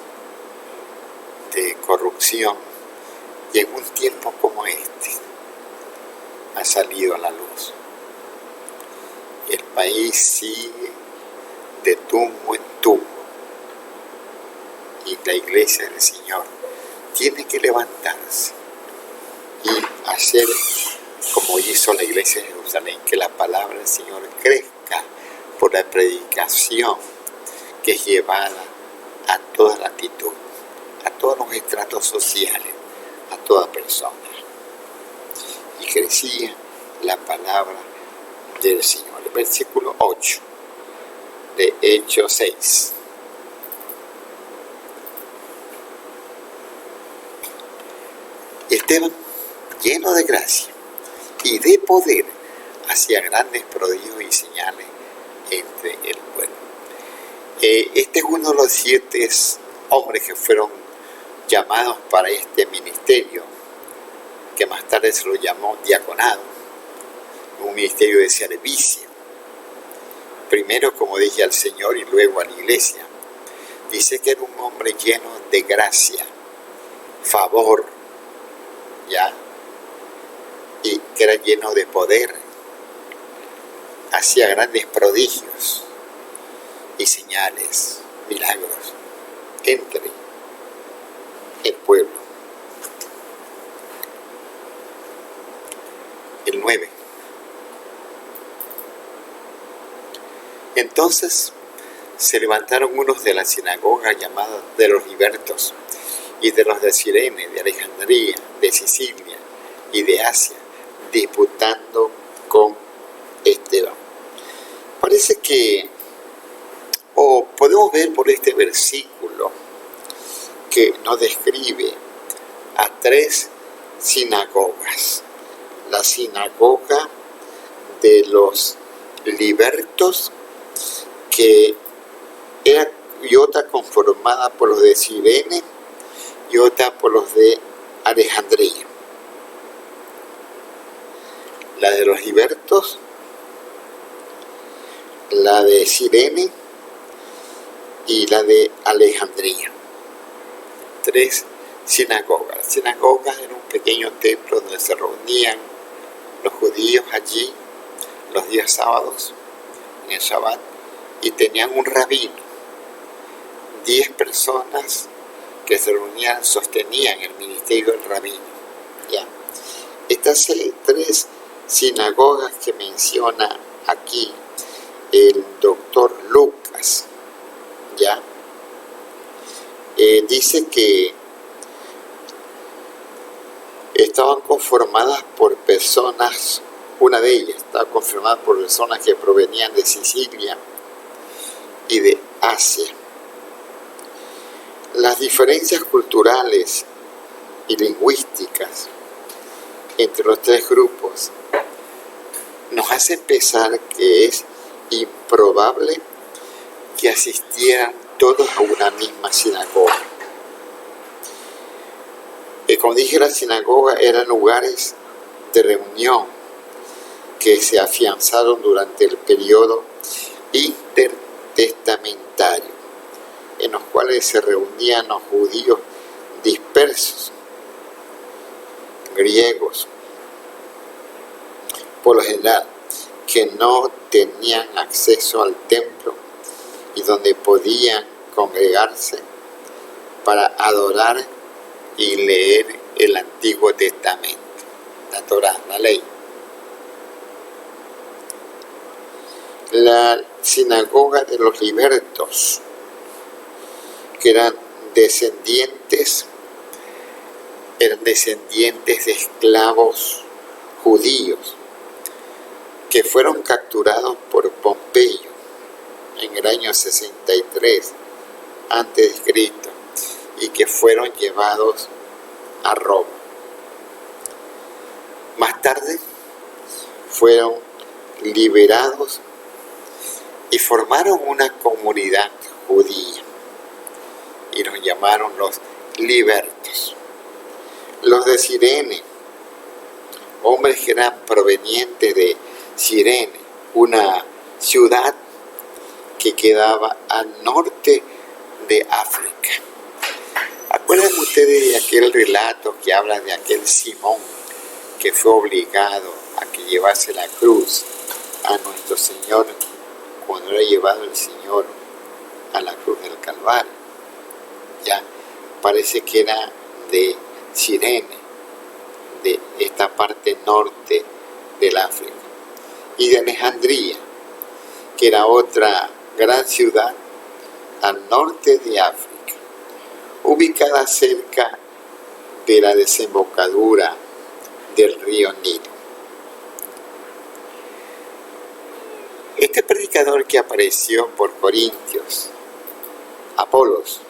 de corrupción, y en un tiempo como este ha salido a la luz. El país sigue de tumbo en tumbo, y la iglesia del Señor tiene que levantarse y hacer como hizo la iglesia de Jerusalén, que la palabra del Señor crezca por la predicación que es llevada a toda latitud, a todos los estratos sociales, a toda persona. Y crecía la palabra del Señor. El versículo 8 de Hechos 6. Esteban, lleno de gracia y de poder, hacía grandes prodigios y señales entre el pueblo. Este es uno de los 7 hombres que fueron llamados para este ministerio, que más tarde se lo llamó diaconado, un ministerio de servicio. Primero, como dije, al Señor y luego a la iglesia. Dice que era un hombre lleno de gracia, favor, ¿ya? Y que era lleno de poder. Hacía grandes prodigios y señales, milagros entre el pueblo. El 9. Entonces se levantaron unos de la sinagoga llamada de los libertos y de los de Cirene, de Alejandría, de Sicilia y de Asia, disputando con Esteban. Parece que, o podemos ver por este versículo, que nos describe a 3 sinagogas. La sinagoga de los libertos, que era, y otra conformada por los de Cirene y otra por los de Alejandría. La de los libertos, la de Cirene y la de Alejandría. 3 sinagogas. Las sinagogas era un pequeño templo donde se reunían los judíos allí los días sábados, en el Shabbat, y tenían un rabino. 10 personas que se reunían sostenían el ministerio del rabino. ¿Ya? Estas 3 sinagogas que menciona aquí el doctor Lucas, ¿ya? Dice que estaban conformadas por personas, una de ellas estaba conformada por personas que provenían de Sicilia y de Asia. Las diferencias culturales y lingüísticas entre los 3 grupos nos hacen pensar que es improbable que asistieran todos a una misma sinagoga. Como dije, la sinagoga eran lugares de reunión que se afianzaron durante el periodo intertestamentario, en los cuales se reunían los judíos dispersos, griegos, por lo general, que no tenían acceso al templo y donde podían congregarse para adorar y leer el Antiguo Testamento, la Torá, la ley. La sinagoga de los libertos, que eran descendientes eran descendientes de esclavos judíos que fueron capturados por Pompeyo en el año 63 a.C. y que fueron llevados a Roma. Más tarde fueron liberados y formaron una comunidad judía y los llamaron los libertos. Los de Cirene, hombres que eran provenientes de Cirene, una ciudad que quedaba al norte de África. ¿Acuerdan ustedes de aquel relato que habla de aquel Simón que fue obligado a que llevase la cruz a nuestro Señor cuando era llevado el Señor a la cruz del Calvario? Ya parece que era de Cirene, de esta parte norte del África, y de Alejandría, que era otra gran ciudad al norte de África, ubicada cerca de la desembocadura del río Nilo. Este predicador que apareció por Corintios, Apolos,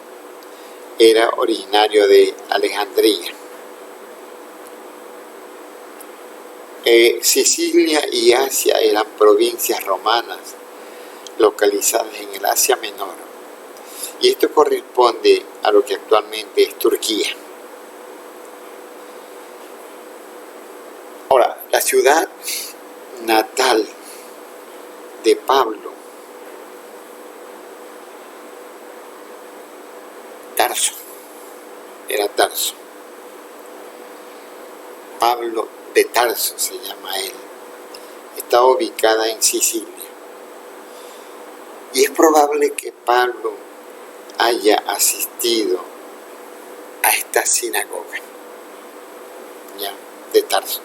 era originario de Alejandría. Sicilia y Asia eran provincias romanas localizadas en el Asia Menor, y esto corresponde a lo que actualmente es Turquía. Ahora, la ciudad natal de Pablo, Tarso, era Tarso. Pablo de Tarso se llama él. Está ubicada en Sicilia. Y es probable que Pablo haya asistido a esta sinagoga, ya, de Tarso.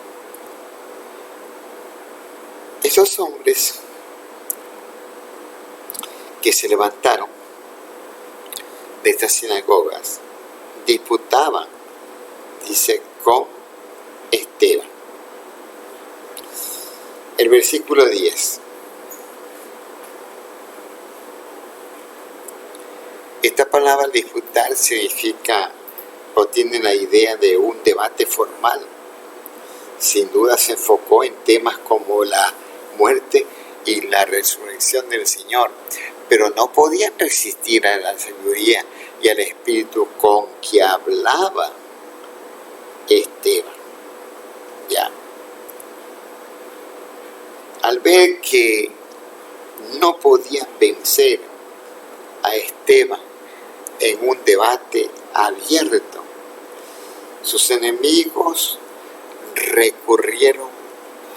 Esos hombres que se levantaron de estas sinagogas disputaban, dice, con Esteban. El versículo 10. Esta palabra disputar significa o tiene la idea de un debate formal. Sin duda se enfocó en temas como la muerte y la resurrección del Señor, pero no podían resistir a la sabiduría y al espíritu con que hablaba Esteban. Ya. Al ver que no podían vencer a Esteban en un debate abierto, sus enemigos recurrieron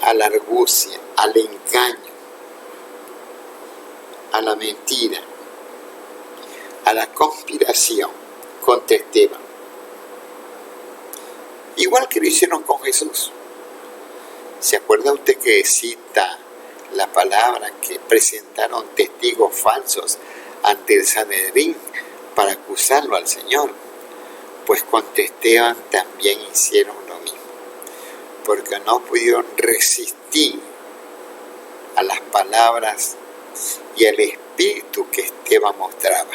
a la argucia, al engaño, a la mentira, a la conspiración contra Esteban. Igual que lo hicieron con Jesús. ¿Se acuerda usted que cita la palabra que presentaron testigos falsos ante el Sanedrín para acusarlo al Señor? Pues contra Esteban también hicieron lo mismo, porque no pudieron resistir a las palabras y al espíritu que Esteban mostraba.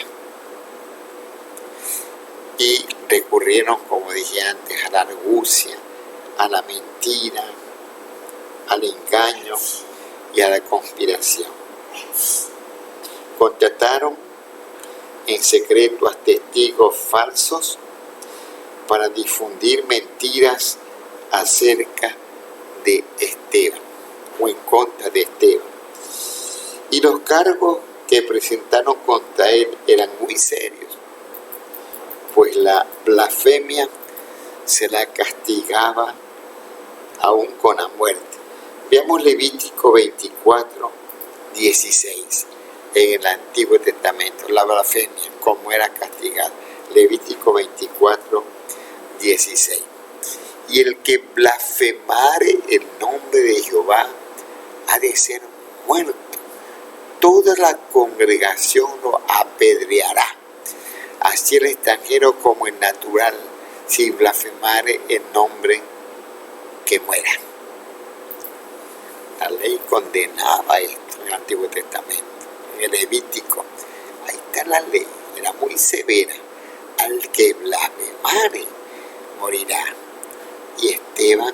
Y recurrieron, como dije antes, a la argucia, a la mentira, al engaño y a la conspiración. Contrataron en secreto a testigos falsos para difundir mentiras acerca de Esteban o en contra de Esteban. Y los cargos que presentaron contra él eran muy serios, pues la blasfemia se la castigaba aún con la muerte. Veamos Levítico 24, 16, en el Antiguo Testamento, la blasfemia, cómo era castigada. Levítico 24, 16. Y el que blasfemare el nombre de Jehová ha de ser muerto. Toda la congregación lo apedreará, así el extranjero como el natural, si blasfemare el nombre, que muera. La ley condenaba esto en el Antiguo Testamento, en el Levítico. Ahí está la ley, era muy severa. Al que blasfemare morirá. Y Esteban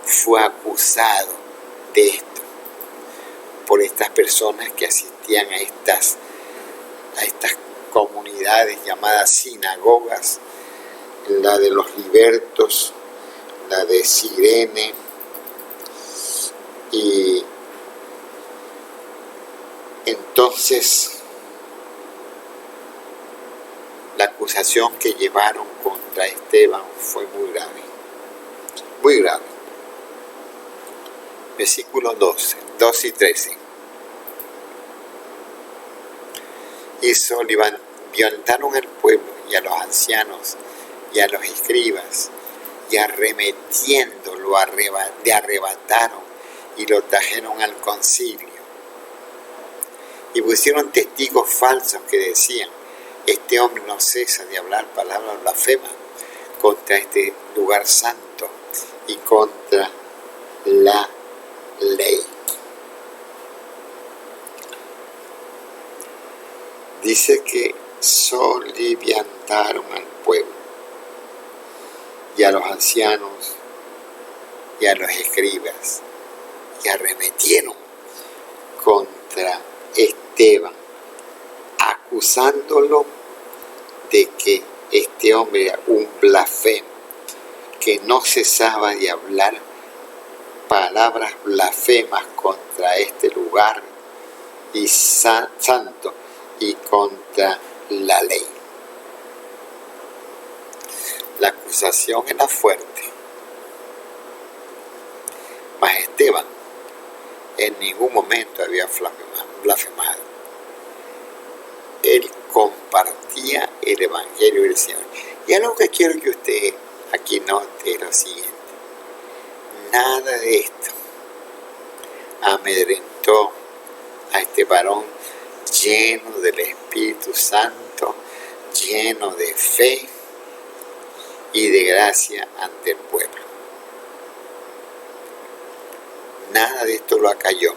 fue acusado de esto por estas personas que asistían a estas comunidades llamadas sinagogas, la de los libertos, la de Cirene, y entonces la acusación que llevaron contra Esteban fue muy grave, muy grave. Versículo 12 y 13. Y levantaron al pueblo y a los ancianos y a los escribas, y arremetiéndolo le arrebataron y lo trajeron al concilio. Y pusieron testigos falsos que decían: este hombre no cesa de hablar palabras blasfemas contra este lugar santo y contra la ley. Dice que soliviantaron al pueblo y a los ancianos y a los escribas, y arremetieron contra Esteban, acusándolo de que este hombre era un blasfemo, que no cesaba de hablar palabras blasfemas contra este lugar y santo y contra la ley. La acusación era fuerte, mas Esteban en ningún momento había blasfemado. Él compartía el Evangelio del Señor. Y algo que quiero que usted aquí note es lo siguiente: nada de esto amedrentó a este varón lleno del Espíritu Santo, lleno de fe y de gracia ante el pueblo. Nada de esto lo acalló.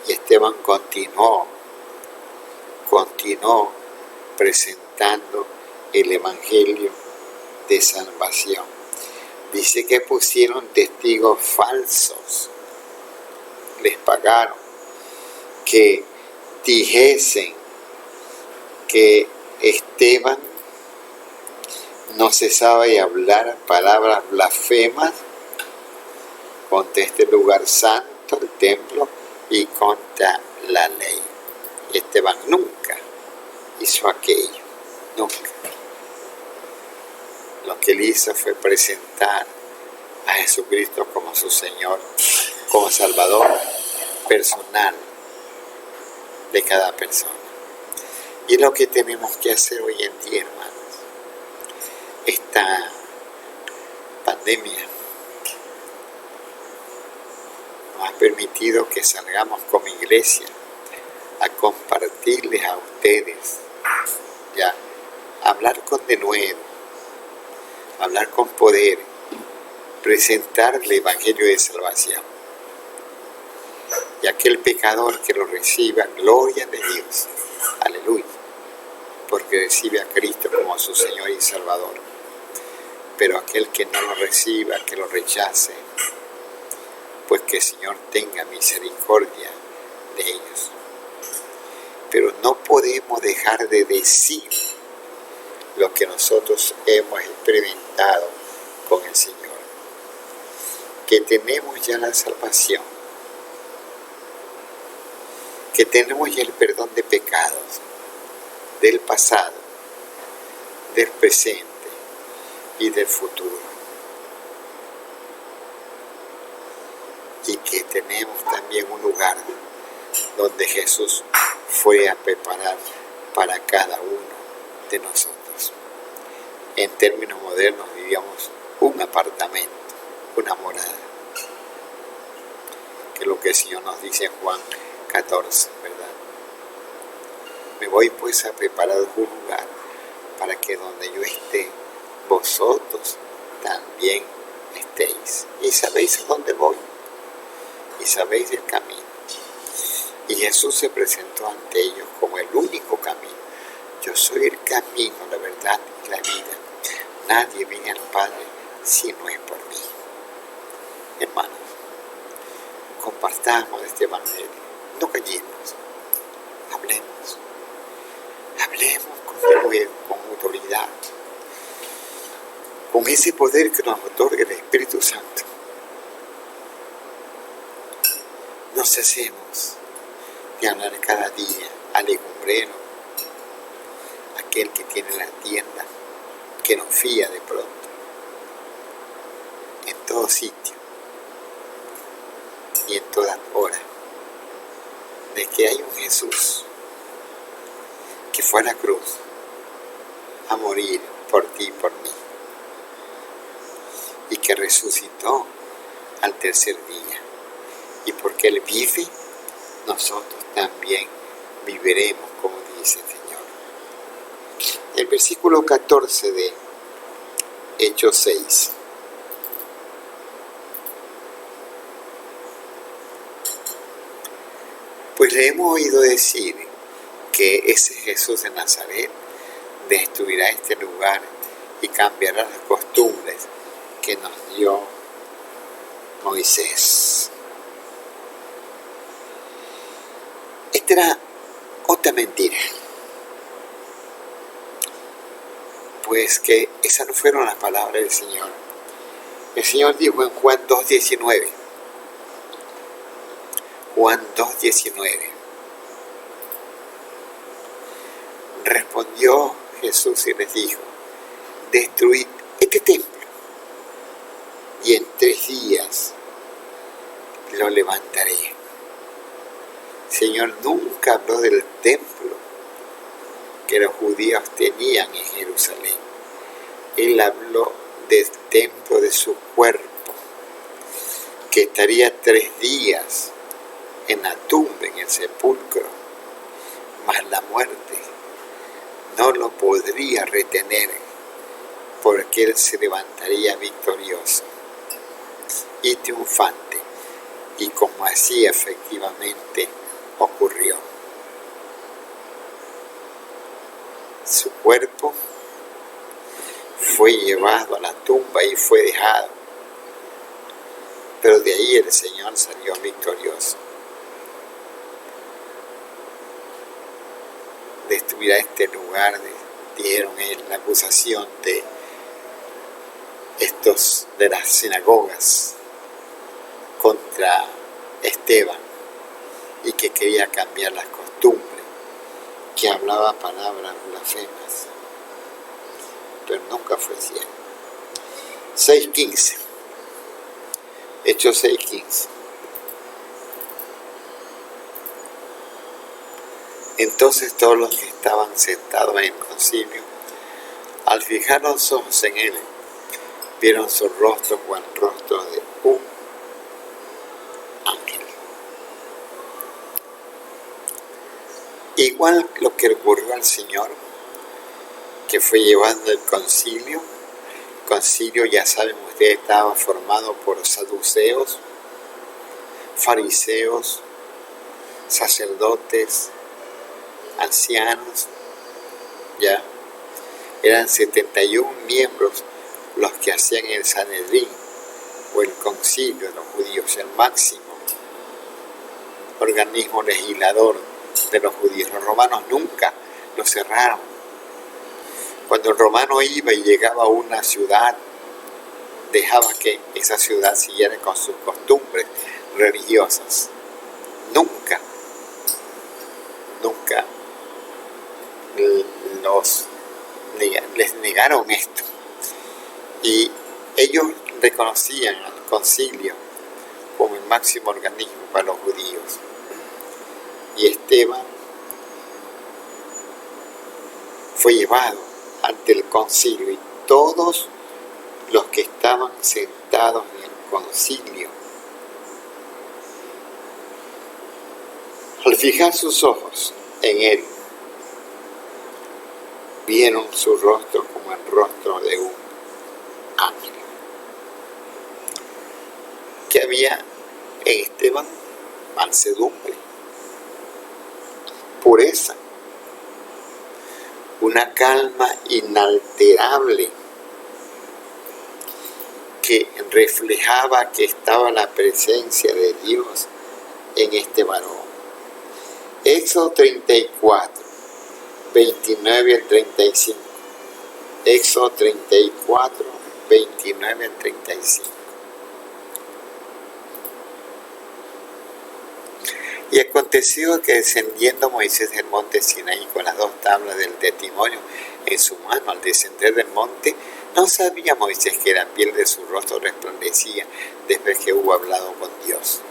Y Esteban continuó presentando el Evangelio de salvación. Dice que pusieron testigos falsos, les pagaron, que dijesen que Esteban no cesaba de hablar palabras blasfemas contra este lugar santo, el templo, y contra la ley. Esteban nunca hizo aquello, nunca. Lo que él hizo fue presentar a Jesucristo como su Señor, como Salvador personal de cada persona. Y es lo que tenemos que hacer hoy en día, hermanos. Esta pandemia nos ha permitido que salgamos como iglesia a compartirles a ustedes, ya, a hablar con denuedo, hablar con poder, presentar el Evangelio de salvación. Y aquel pecador que lo reciba, gloria de Dios, aleluya, porque recibe a Cristo como su Señor y Salvador. Pero aquel que no lo reciba, que lo rechace, pues que el Señor tenga misericordia de ellos. Pero no podemos dejar de decir lo que nosotros hemos experimentado con el Señor, que tenemos ya la salvación, que tenemos ya el perdón de pecados, del pasado, del presente y del futuro. Y que tenemos también un lugar donde Jesús fue a preparar para cada uno de nosotros. En términos modernos diríamos un apartamento, una morada, que es lo que el Señor nos dice en Juan 14, ¿verdad? Me voy pues a preparar un lugar para que donde yo esté, vosotros también estéis. Y sabéis a dónde voy, y sabéis el camino. Y Jesús se presentó ante ellos como el único camino. Yo soy el camino, la verdad y la vida. Nadie viene al Padre si no es por mí. Hermanos, compartamos este evangelio. No callemos. Hablemos. Hablemos con fuego, con autoridad. Con ese poder que nos otorga el Espíritu Santo. No cesemos de hablar cada día al legumbrero, aquel que tiene la tienda, que nos fía de pronto, en todo sitio y en toda hora, de que hay un Jesús que fue a la cruz a morir por ti y por mí, y que resucitó al tercer día, y porque Él vive, nosotros también viviremos, como dice el Señor. El versículo 14 de Hechos 6. Pues le hemos oído decir que ese Jesús de Nazaret destruirá este lugar y cambiará las costumbres que nos dio Moisés. Esta era otra mentira. Pues que esas no fueron las palabras del Señor. El Señor dijo en Juan 2:19. Juan 2:19. Respondió Jesús y les dijo: destruid este templo y en 3 días lo levantaré. El Señor nunca habló del templo que los judíos tenían en Jerusalén. Él habló del templo de su cuerpo, que estaría 3 días en la tumba, en el sepulcro, mas la muerte no lo podría retener, porque Él se levantaría victorioso y triunfante, y como así efectivamente ocurrió. Su cuerpo fue llevado a la tumba y fue dejado, pero de ahí el Señor salió victorioso. Destruirá este lugar, dijeron él, la acusación de las sinagogas contra Esteban, y que quería cambiar las costumbres, que hablaba palabras blasfemas, pero nunca fue cierto. 6:15. Hechos 6:15. Entonces todos los que estaban sentados en el concilio, al fijar los ojos en él, vieron su rostro como el rostro de un ángel. Igual lo que ocurrió al Señor, que fue llevando el concilio. El concilio, ya saben ustedes, estaba formado por saduceos, fariseos, sacerdotes, ancianos, ya. Eran 71 miembros los que hacían el Sanedrín, o el concilio de los judíos, el máximo organismo legislador de los judíos. Los romanos nunca lo cerraron. Cuando el romano iba y llegaba a una ciudad, dejaba que esa ciudad siguiera con sus costumbres religiosas. Nunca les negaron esto. Y ellos reconocían al concilio como el máximo organismo para los judíos. Y Esteban fue llevado ante el concilio, y todos los que estaban sentados en el concilio, al fijar sus ojos en él, vieron su rostro como el rostro de un ángel. Que había en Esteban mansedumbre, pureza, una calma inalterable que reflejaba que estaba la presencia de Dios en este varón. Éxodo 34, 29 al 35. Éxodo 34, 29 al 35. Y aconteció que descendiendo Moisés del monte Sinaí con las 2 tablas del testimonio en su mano, al descender del monte, no sabía Moisés que la piel de su rostro resplandecía después que hubo hablado con Dios.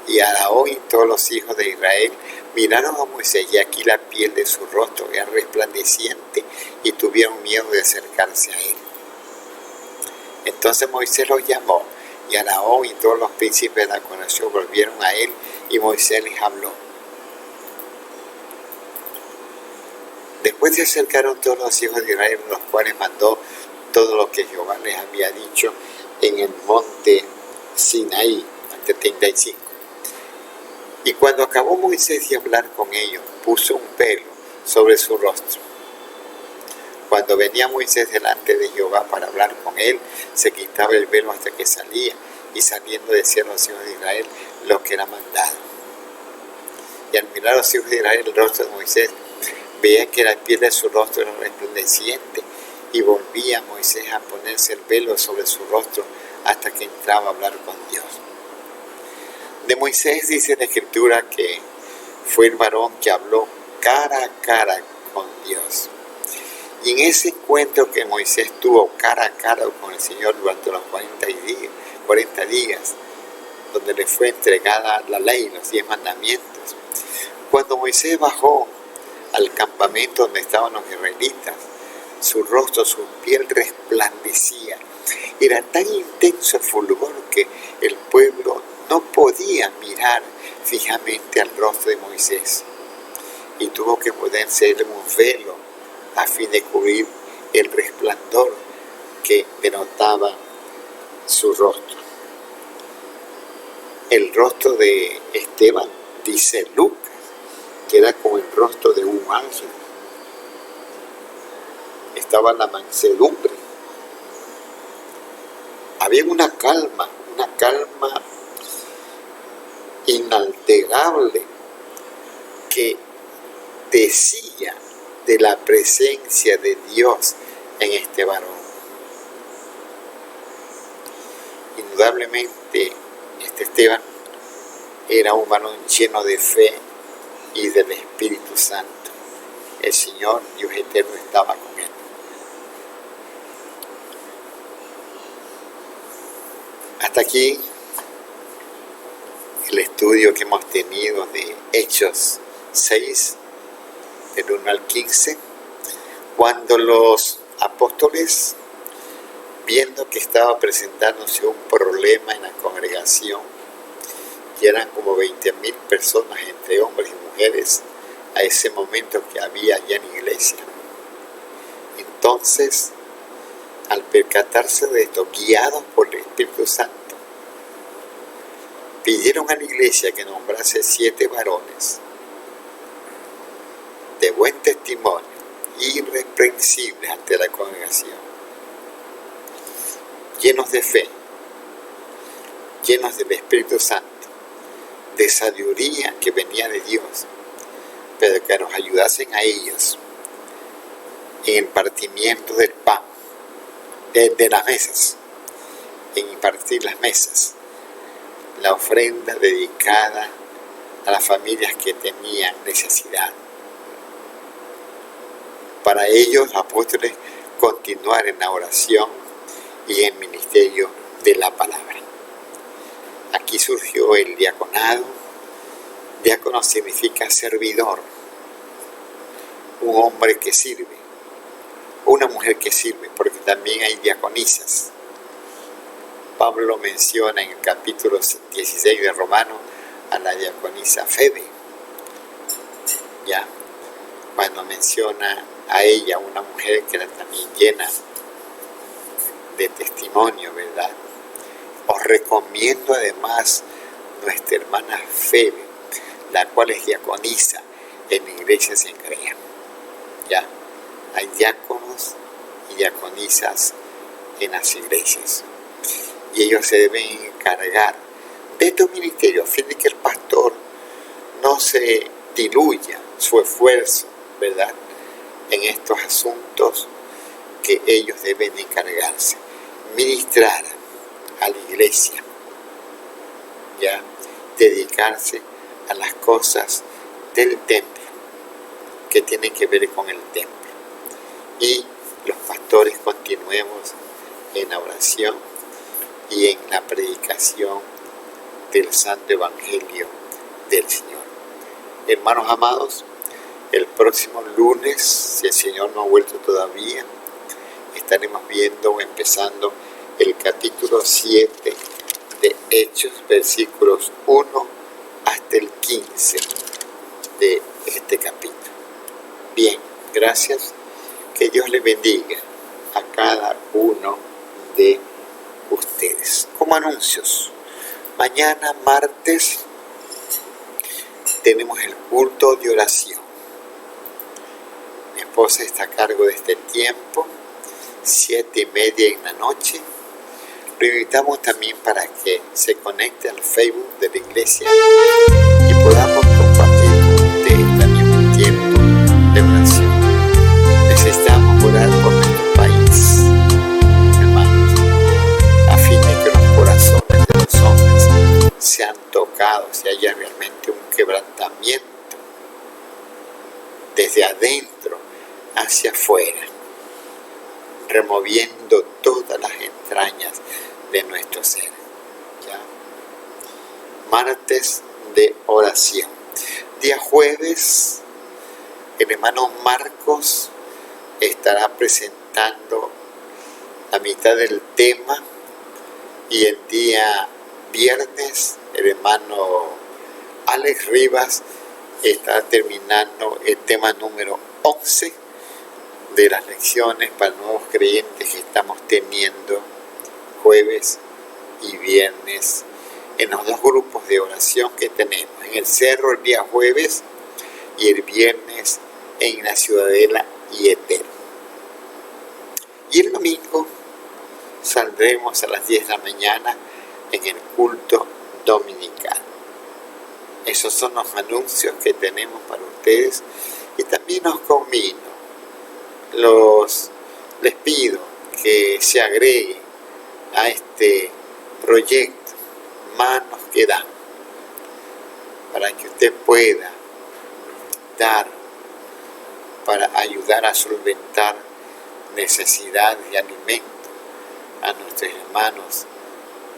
Y Aarón y todos los hijos de Israel miraron a Moisés, y aquí la piel de su rostro era resplandeciente, y tuvieron miedo de acercarse a él. Entonces Moisés los llamó, y Aarón y todos los príncipes de la congregación volvieron a él, y Moisés les habló. Después se acercaron todos los hijos de Israel, los cuales mandó todo lo que Jehová les había dicho en el monte Sinaí, ante 35. Y cuando acabó Moisés de hablar con ellos, puso un velo sobre su rostro. Cuando venía Moisés delante de Jehová para hablar con él, se quitaba el velo hasta que salía, y saliendo decían los hijos de Israel lo que era mandado. Y al mirar a los hijos de Israel el rostro de Moisés, veía que la piel de su rostro era resplandeciente, y volvía Moisés a ponerse el velo sobre su rostro hasta que entraba a hablar con Dios. De Moisés dice la Escritura que fue el varón que habló cara a cara con Dios. Y en ese encuentro que Moisés tuvo cara a cara con el Señor durante los 40 días, donde le fue entregada la ley, los 10 mandamientos, cuando Moisés bajó al campamento donde estaban los israelitas, su rostro, su piel resplandecía. Era tan intenso el fulgor que el pueblo no podía mirar fijamente al rostro de Moisés, y tuvo que ponerse un velo a fin de cubrir el resplandor que denotaba su rostro. El rostro de Esteban, dice Lucas, que era como el rostro de un ángel. Estaba la mansedumbre. Había una calma inalterable que decía de la presencia de Dios en este varón. Indudablemente, este Esteban era un varón lleno de fe y del Espíritu Santo. El Señor, Dios eterno, estaba con él. Hasta aquí el estudio que hemos tenido de Hechos 6, del 1 al 15, cuando los apóstoles, viendo que estaba presentándose un problema en la congregación, y eran como 20.000 personas entre hombres y mujeres a ese momento que había allá en la iglesia. Entonces, al percatarse de esto, guiados por el Espíritu Santo, pidieron a la iglesia que nombrase 7 varones de buen testimonio, irreprensibles ante la congregación, llenos de fe, llenos del Espíritu Santo, de sabiduría que venía de Dios, pero que nos ayudasen a ellos en el partimiento del pan, de las mesas, en impartir las mesas, la ofrenda dedicada a las familias que tenían necesidad. Para ellos, los apóstoles, continuar en la oración y en el ministerio de la palabra. Aquí surgió el diaconado. Diácono significa servidor, un hombre que sirve, una mujer que sirve, porque también hay diaconisas. Pablo menciona en el capítulo 16 de Romanos a la diaconisa Febe, ya, cuando menciona a ella, una mujer que era también llena de testimonio, ¿verdad? Os recomiendo además nuestra hermana Febe, la cual es diaconisa en la iglesia en Crea. Ya, hay diáconos y diaconisas en las iglesias. Y ellos se deben encargar de tu ministerio, a fin de que el pastor no se diluya su esfuerzo, ¿verdad?, en estos asuntos que ellos deben encargarse. Ministrar a la iglesia, ya, dedicarse a las cosas del templo, que tienen que ver con el templo. Y los pastores continuemos en la oración y en la predicación del Santo Evangelio del Señor. Hermanos amados, el próximo lunes, si el Señor no ha vuelto todavía, estaremos viendo o empezando el capítulo 7 de Hechos, versículos 1 hasta el 15 de este capítulo. Bien, gracias. Que Dios le bendiga a cada uno de ustedes. Como anuncios, mañana martes tenemos el culto de oración. Mi esposa está a cargo de este tiempo, 7:30 en la noche. Lo invitamos también para que se conecte al Facebook de la iglesia y podamos compartir con ustedes también un tiempo de oración. Necesitamos orar por nuestro país, hermanos, a fin de que los corazones de los hombres sean tocados y haya realmente un quebrantamiento desde adentro hacia afuera, removiendo todas las entrañas de nuestro ser. ¿Ya? Martes de oración. Día jueves, el hermano Marcos estará presentando la mitad del tema, y el día viernes el hermano Alex Rivas estará terminando el tema número 11 de las lecciones para nuevos creyentes que estamos teniendo jueves y viernes en los dos grupos de oración que tenemos, en el cerro el día jueves y el viernes en la Ciudadela y Etel. Y el domingo saldremos a las 10 de la mañana en el culto dominical. Esos son los anuncios que tenemos para ustedes, y también os convino, les pido que se agreguen a este proyecto Manos que Dan, para que usted pueda dar para ayudar a solventar necesidades de alimento a nuestros hermanos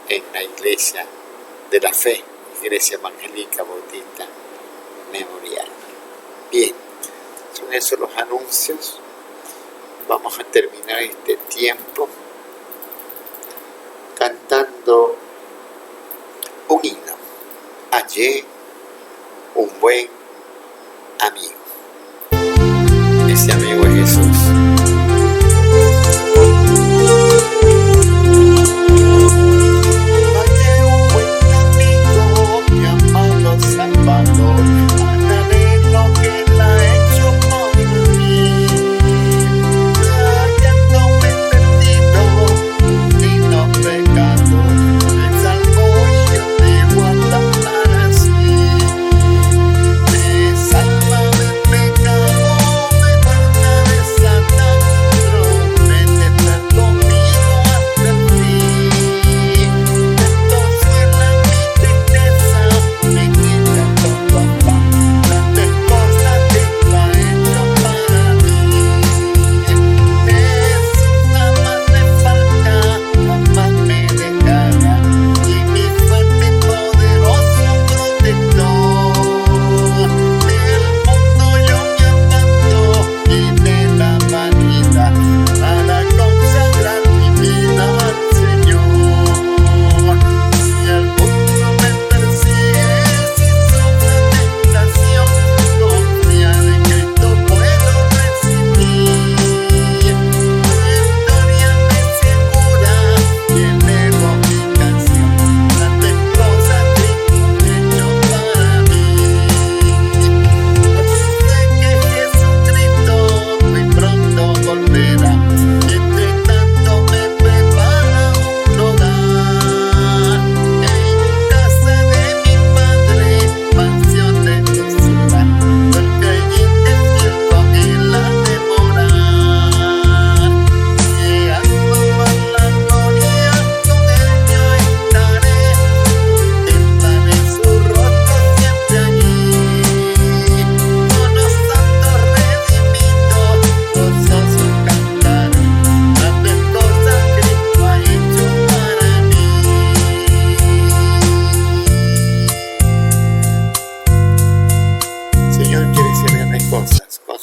en la iglesia de la fe, Iglesia Evangélica Bautista Memorial. Bien, son esos los anuncios. Vamos a terminar este tiempo cantando un himno. Hallé un buen amigo. Ese amigo es Jesús. Salva de pecado, me guarda de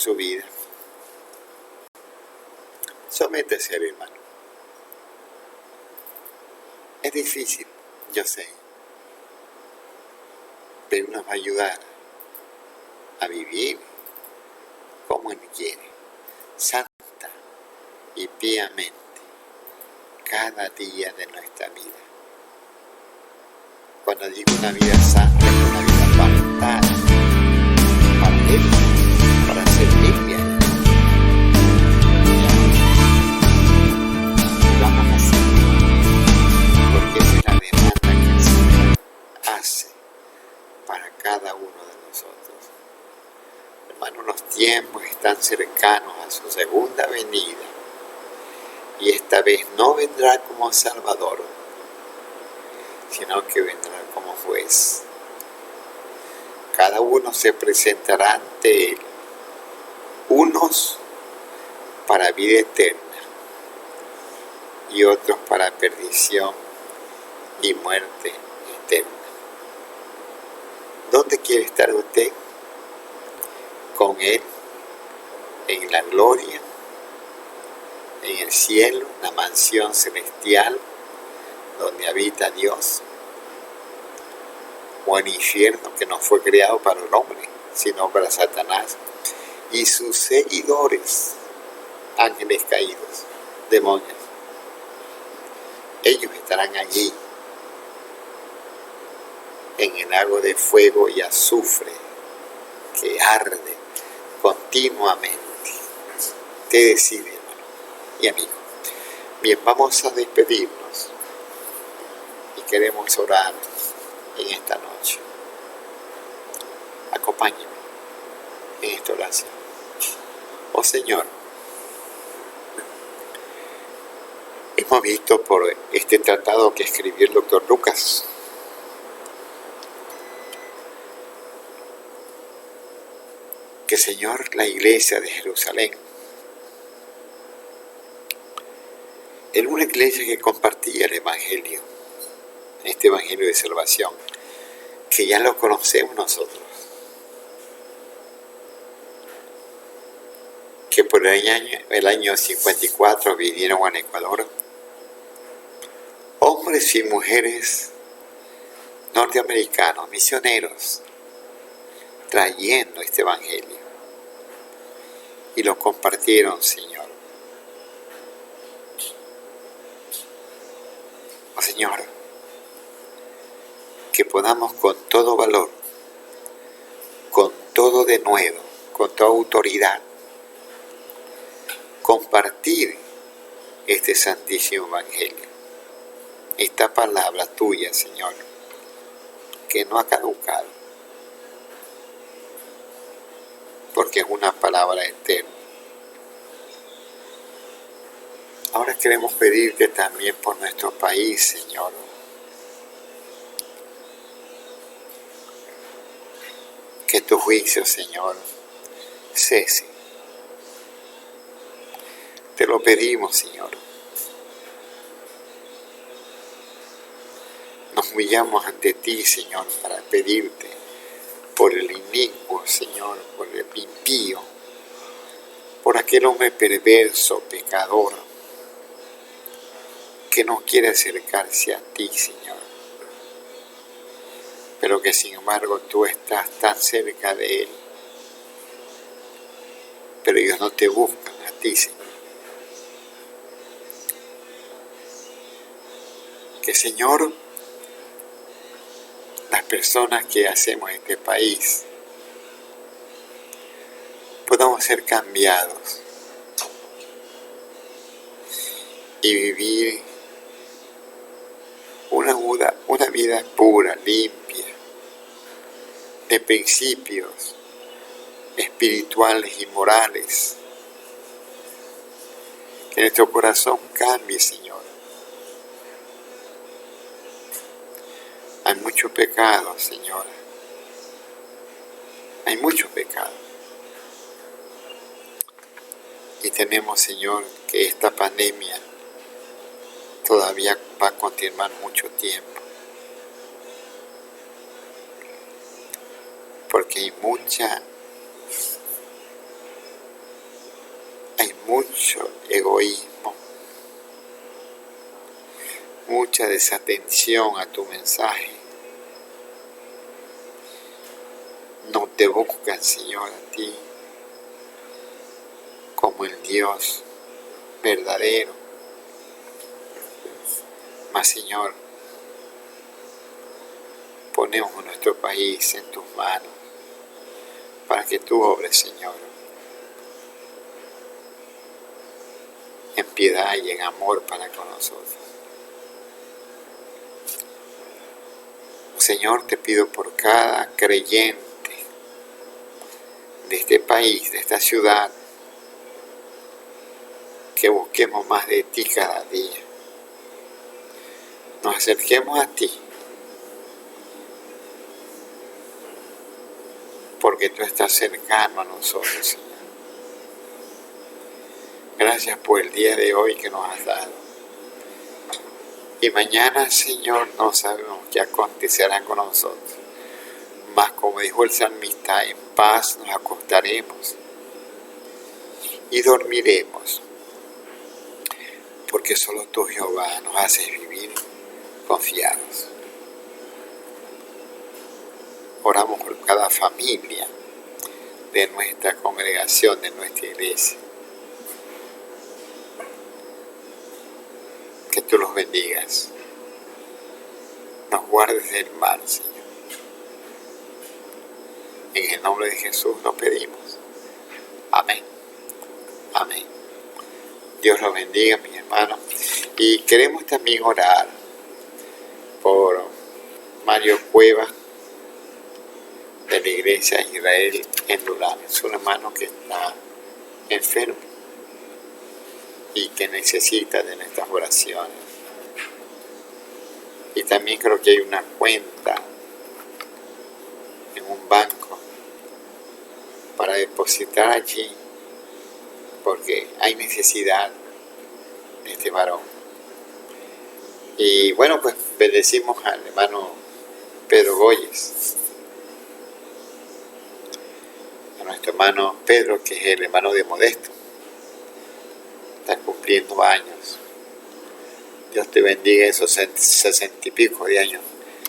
su vida. Sométese, hermano. Es difícil, yo sé, pero nos va a ayudar a vivir como Él quiere, santa y piamente, cada día de nuestra vida. Cuando digo una vida santa, es una vida apartada para Él, para servirle a Él. Vamos a hacer, porque esa es la demanda que el Señor hace para cada uno de nosotros. Hermanos, los tiempos están cercanos a su segunda venida, y esta vez no vendrá como Salvador, sino que vendrá como juez. Cada uno se presentará ante Él, unos para vida eterna y otros para perdición y muerte eterna. ¿Dónde quiere estar usted? Con Él, en la gloria, en el cielo, la mansión celestial donde habita Dios, o el infierno que no fue creado para el hombre, sino para Satanás y sus seguidores, ángeles caídos, demonios. Ellos estarán allí en el lago de fuego y azufre que arde continuamente. Te decide, hermano y amigo. Bien, vamos a despedirnos y queremos orar en esta noche. Acompáñeme en esta oración. Oh Señor, hemos visto por este tratado que escribió el doctor Lucas que, Señor, la iglesia de Jerusalén era una iglesia que compartía el Evangelio, este Evangelio de salvación, que ya lo conocemos nosotros, que por el año 54 vinieron al Ecuador hombres y mujeres norteamericanos, misioneros, trayendo este Evangelio, y lo compartieron, Señor. Oh Señor, que podamos con todo valor, con todo denuedo, con toda autoridad, compartir este santísimo Evangelio, esta palabra tuya, Señor, que no ha caducado, porque es una palabra eterna. Ahora queremos pedirte también por nuestro país, Señor, que tu juicio, Señor, cese. Te lo pedimos, Señor. Nos humillamos ante ti, Señor, para pedirte por el inicuo, Señor, por el impío, por aquel hombre perverso, pecador, que no quiere acercarse a ti, Señor, pero que sin embargo tú estás tan cerca de él, pero ellos no te buscan a ti, Señor. Que, Señor, las personas que hacemos este país podamos ser cambiados y vivir una vida pura, limpia, de principios espirituales y morales. Que nuestro corazón cambie, Señor. Hay mucho pecado, Señor. Hay mucho pecado. Y tenemos, Señor, que esta pandemia todavía va a continuar mucho tiempo. Porque hay mucha mucho egoísmo, mucha desatención a tu mensaje. No te buscan, Señor, a ti como el Dios verdadero. Mas, Señor, ponemos nuestro país en tus manos para que tú obres, Señor, en piedad y en amor para con nosotros. Señor, te pido por cada creyente de este país, de esta ciudad, que busquemos más de ti cada día. Nos acerquemos a ti, porque tú estás cercano a nosotros, Señor. Gracias por el día de hoy que nos has dado. Y mañana, Señor, no sabemos qué acontecerá con nosotros. Mas como dijo el salmista, en paz nos acostaremos y dormiremos, porque solo tú, Jehová, nos haces vivir confiados. Oramos por cada familia de nuestra congregación, de nuestra iglesia. Que tú los bendigas. Nos guardes del mal, Señor. En el nombre de Jesús nos pedimos. Amén. Amén. Dios los bendiga, mis hermanos. Y queremos también orar por Mario Cueva, de la Iglesia de Israel en Durán. Es un hermano que está enfermo y que necesita de nuestras oraciones. Y también creo que hay una cuenta en un banco para depositar allí, porque hay necesidad de este varón. Y bueno, pues bendecimos al hermano Pedro Goyes, a nuestro hermano Pedro, que es el hermano de Modesto. Está cumpliendo años. Dios te bendiga esos 60 y pico de años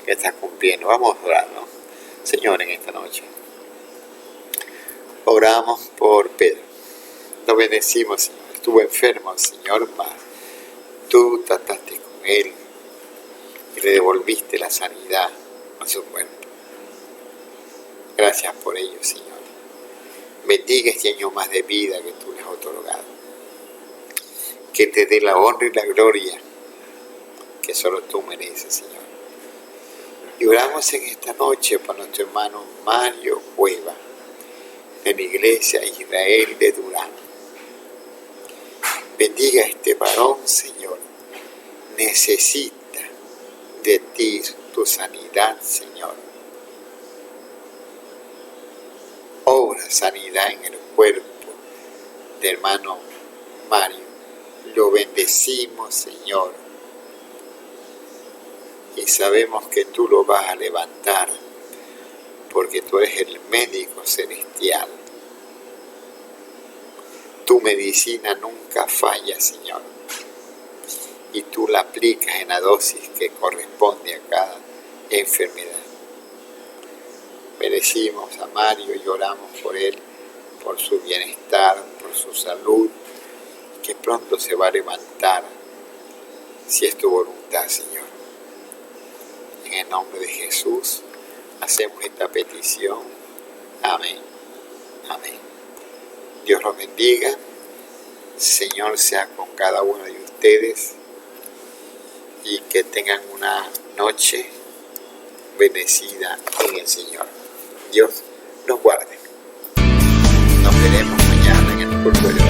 que estás cumpliendo. Vamos a orar, ¿no? Señor, en esta noche oramos por Pedro. Lo bendecimos, Señor. Estuvo enfermo, Señor, mas tú trataste con él y le devolviste la sanidad a su cuerpo. Gracias por ello, Señor. Bendiga este año más de vida que tú le has otorgado. Que te dé la honra y la gloria que solo tú mereces, Señor. Y oramos en esta noche por nuestro hermano Mario Cueva, de la Iglesia Israel de Durán. Bendiga a este varón, Señor. Necesita de ti tu sanidad, Señor. Obra sanidad en el cuerpo de hermano Mario. Lo bendecimos, Señor. Y sabemos que tú lo vas a levantar, porque tú eres el médico celestial. Tu medicina nunca falla, Señor. Y tú la aplicas en la dosis que corresponde a cada enfermedad. Bendecimos a Mario y oramos por él, por su bienestar, por su salud, que pronto se va a levantar, si es tu voluntad, Señor. En el nombre de Jesús hacemos esta petición. Amén. Amén. Dios los bendiga. Señor sea con cada uno de ustedes y que tengan una noche bendecida en el Señor. Dios los guarde. Nos veremos mañana en el culto de